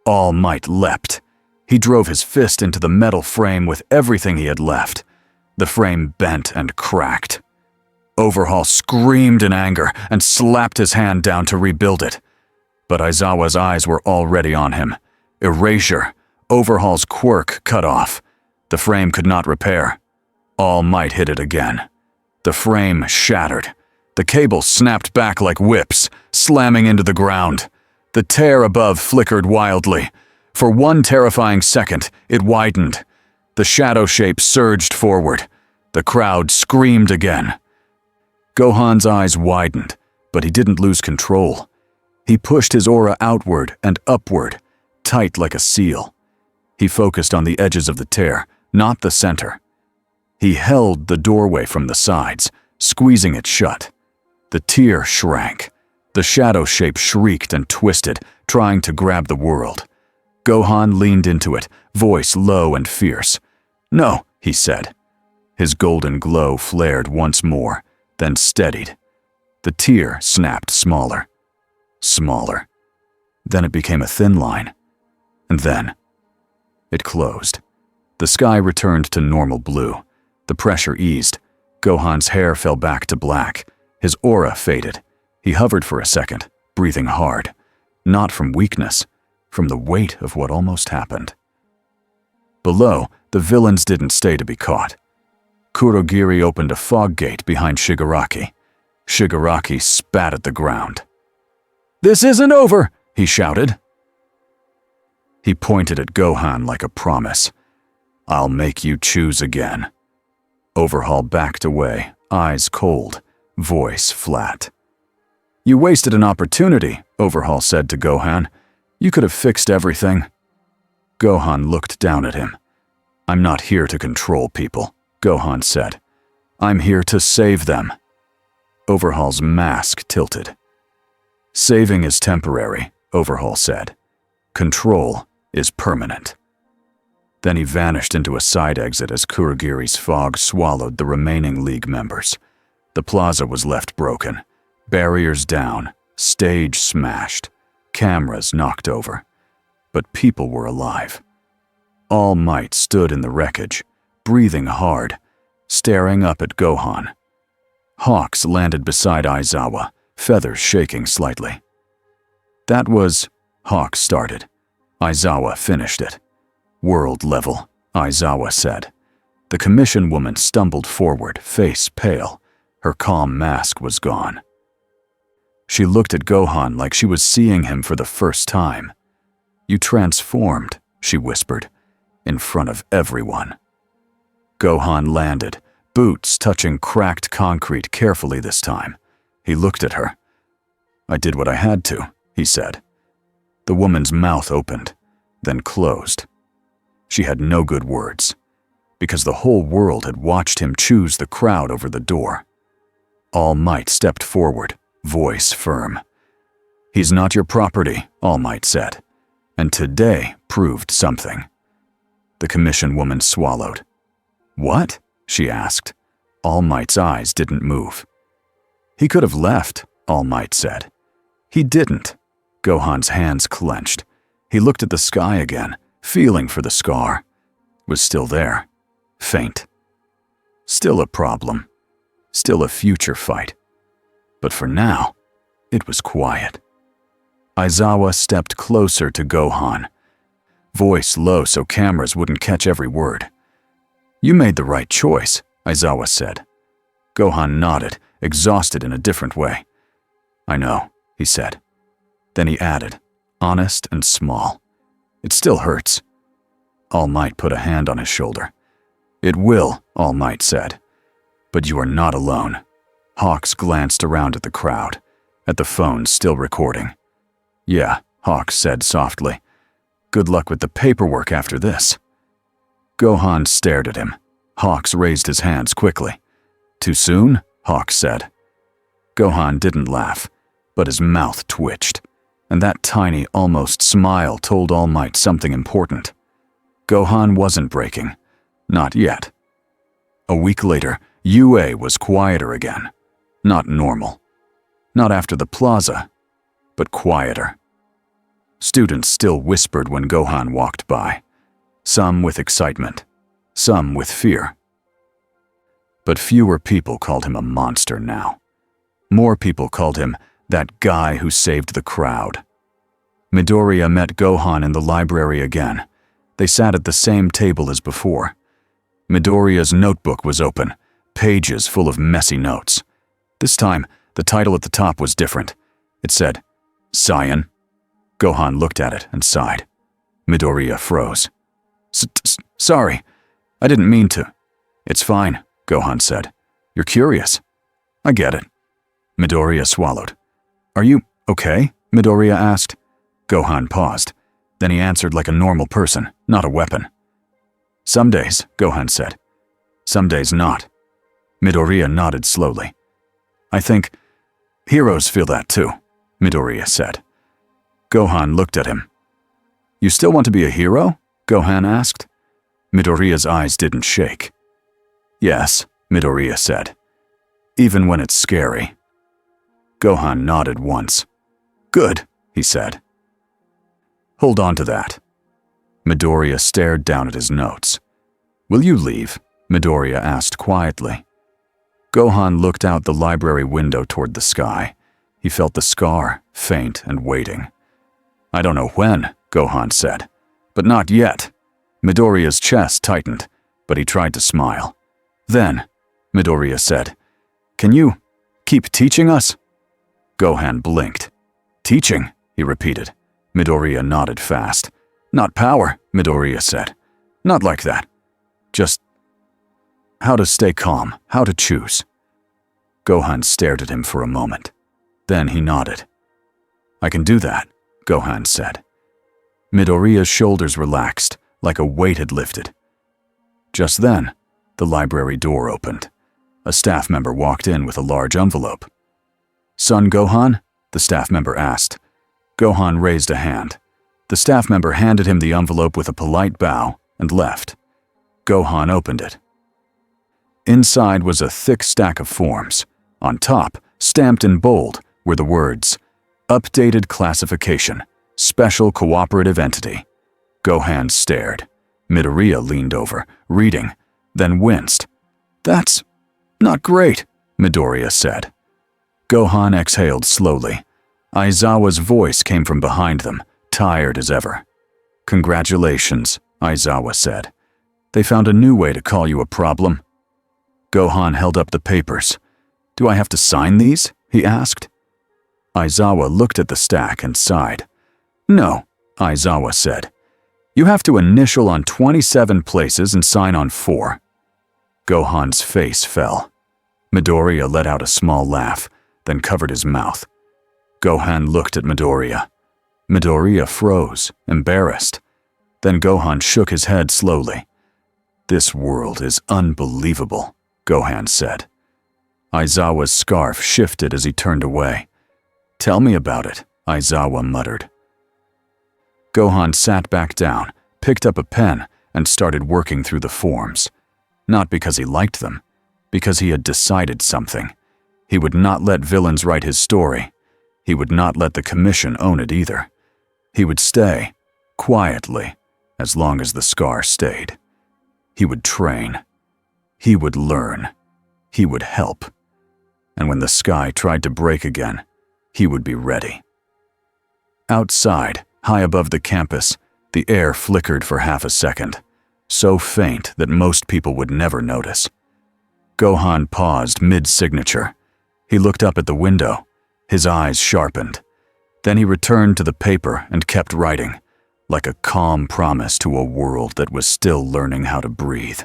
All Might leapt. He drove his fist into the metal frame with everything he had left. The frame bent and cracked. Overhaul screamed in anger and slapped his hand down to rebuild it. But Aizawa's eyes were already on him. Erasure. Overhaul's quirk cut off. The frame could not repair. All Might hit it again. The frame shattered. The cable snapped back like whips, slamming into the ground. The tear above flickered wildly. For one terrifying second, it widened. The shadow shape surged forward. The crowd screamed again. Gohan's eyes widened, but he didn't lose control. He pushed his aura outward and upward, tight like a seal. He focused on the edges of the tear, not the center. He held the doorway from the sides, squeezing it shut. The tear shrank. The shadow shape shrieked and twisted, trying to grab the world. Gohan leaned into it, voice low and fierce. "No," he said. His golden glow flared once more, then steadied. The tear snapped smaller. Smaller. Then it became a thin line. And then it closed. The sky returned to normal blue. The pressure eased. Gohan's hair fell back to black. His aura faded. He hovered for a second, breathing hard. Not from weakness, from the weight of what almost happened. Below, the villains didn't stay to be caught. Kurogiri opened a fog gate behind Shigaraki. Shigaraki spat at the ground. "This isn't over!" he shouted. He pointed at Gohan like a promise. "I'll make you choose again." Overhaul backed away, eyes cold, voice flat. "You wasted an opportunity," Overhaul said to Gohan. "You could have fixed everything." Gohan looked down at him. "I'm not here to control people," Gohan said. "I'm here to save them." Overhaul's mask tilted. "Saving is temporary," Overhaul said. "Control is permanent." Then he vanished into a side exit as Kurogiri's fog swallowed the remaining League members. The plaza was left broken, barriers down, stage smashed, cameras knocked over. But people were alive. All Might stood in the wreckage, breathing hard, staring up at Gohan. Hawks landed beside Aizawa, feathers shaking slightly. "That was," Hawks started. Aizawa finished it. "World level," Aizawa said. The commission woman stumbled forward, face pale. Her calm mask was gone. She looked at Gohan like she was seeing him for the first time. "You transformed," she whispered, in front of everyone. Gohan landed, boots touching cracked concrete carefully this time. He looked at her. "I did what I had to," he said. The woman's mouth opened, then closed. She had no good words, because the whole world had watched him choose the crowd over the door. All Might stepped forward, voice firm. "He's not your property," All Might said, and today proved something. The commission woman swallowed. "What?" she asked. All Might's eyes didn't move. "He could have left," All Might said. "He didn't." Gohan's hands clenched. He looked at the sky again, feeling for the scar. It was still there, faint. Still a problem. Still a future fight. But for now, it was quiet. Aizawa stepped closer to Gohan, voice low so cameras wouldn't catch every word. "You made the right choice," Aizawa said. Gohan nodded, exhausted in a different way. "I know," he said. Then he added, honest and small, "It still hurts." All Might put a hand on his shoulder. "It will," All Might said. "But you are not alone." Hawks glanced around at the crowd, at the phone still recording. "Yeah," Hawks said softly. "Good luck with the paperwork after this." Gohan stared at him. Hawks raised his hands quickly. "Too soon?" Hawks said. Gohan didn't laugh, but his mouth twitched, and that tiny, almost smile told All Might something important. Gohan wasn't breaking. Not yet. A week later, UA was quieter again. Not normal. Not after the plaza, but quieter. Students still whispered when Gohan walked by. Some with excitement, some with fear. But fewer people called him a monster now. More people called him that guy who saved the crowd. Midoriya met Gohan in the library again. They sat at the same table as before. Midoriya's notebook was open, pages full of messy notes. This time, the title at the top was different. It said, "Saiyan." Gohan looked at it and sighed. Midoriya froze. Sorry, I didn't mean to." "It's fine," Gohan said. "You're curious." "I get it." Midoriya swallowed. "Are you okay?" Midoriya asked. Gohan paused. Then he answered like a normal person, not a weapon. "Some days," Gohan said. "Some days not." Midoriya nodded slowly. "I think heroes feel that too," Midoriya said. Gohan looked at him. "You still want to be a hero?" Gohan asked. Midoriya's eyes didn't shake. "Yes," Midoriya said. "Even when it's scary." Gohan nodded once. "Good," he said. "Hold on to that." Midoriya stared down at his notes. "Will you leave?" Midoriya asked quietly. Gohan looked out the library window toward the sky. He felt the scar, faint and waiting. "I don't know when," Gohan said. "But not yet." Midoriya's chest tightened, but he tried to smile. "Then," Midoriya said, "can you keep teaching us?" Gohan blinked. "Teaching?" he repeated. Midoriya nodded fast. "Not power," Midoriya said. "Not like that. Just How to stay calm, how to choose. Gohan stared at him for a moment. Then he nodded. I can do that, Gohan said. Midoriya's shoulders relaxed, like a weight had lifted. Just then, the library door opened. A staff member walked in with a large envelope. Son Gohan? The staff member asked. Gohan raised a hand. The staff member handed him the envelope with a polite bow and left. Gohan opened it. Inside was a thick stack of forms. On top, stamped in bold, were the words, Updated Classification, Special Cooperative Entity. Gohan stared. Midoriya leaned over, reading, then winced. That's not great, Midoriya said. Gohan exhaled slowly. Aizawa's voice came from behind them, tired as ever. Congratulations, Aizawa said. They found a new way to call you a problem. Gohan held up the papers. Do I have to sign these? He asked. Aizawa looked at the stack and sighed. No, Aizawa said. You have to initial on 27 places and sign on 4. Gohan's face fell. Midoriya let out a small laugh, then covered his mouth. Gohan looked at Midoriya. Midoriya froze, embarrassed. Then Gohan shook his head slowly. This world is unbelievable, Gohan said. Aizawa's scarf shifted as he turned away. Tell me about it, Aizawa muttered. Gohan sat back down, picked up a pen, and started working through the forms. Not because he liked them, because he had decided something. He would not let villains write his story. He would not let the Commission own it either. He would stay, quietly, as long as the scar stayed. He would train. He would learn. He would help. And when the sky tried to break again, he would be ready. Outside, high above the campus, the air flickered for half a second, so faint that most people would never notice. Gohan paused mid-signature. He looked up at the window, his eyes sharpened. Then he returned to the paper and kept writing, like a calm promise to a world that was still learning how to breathe.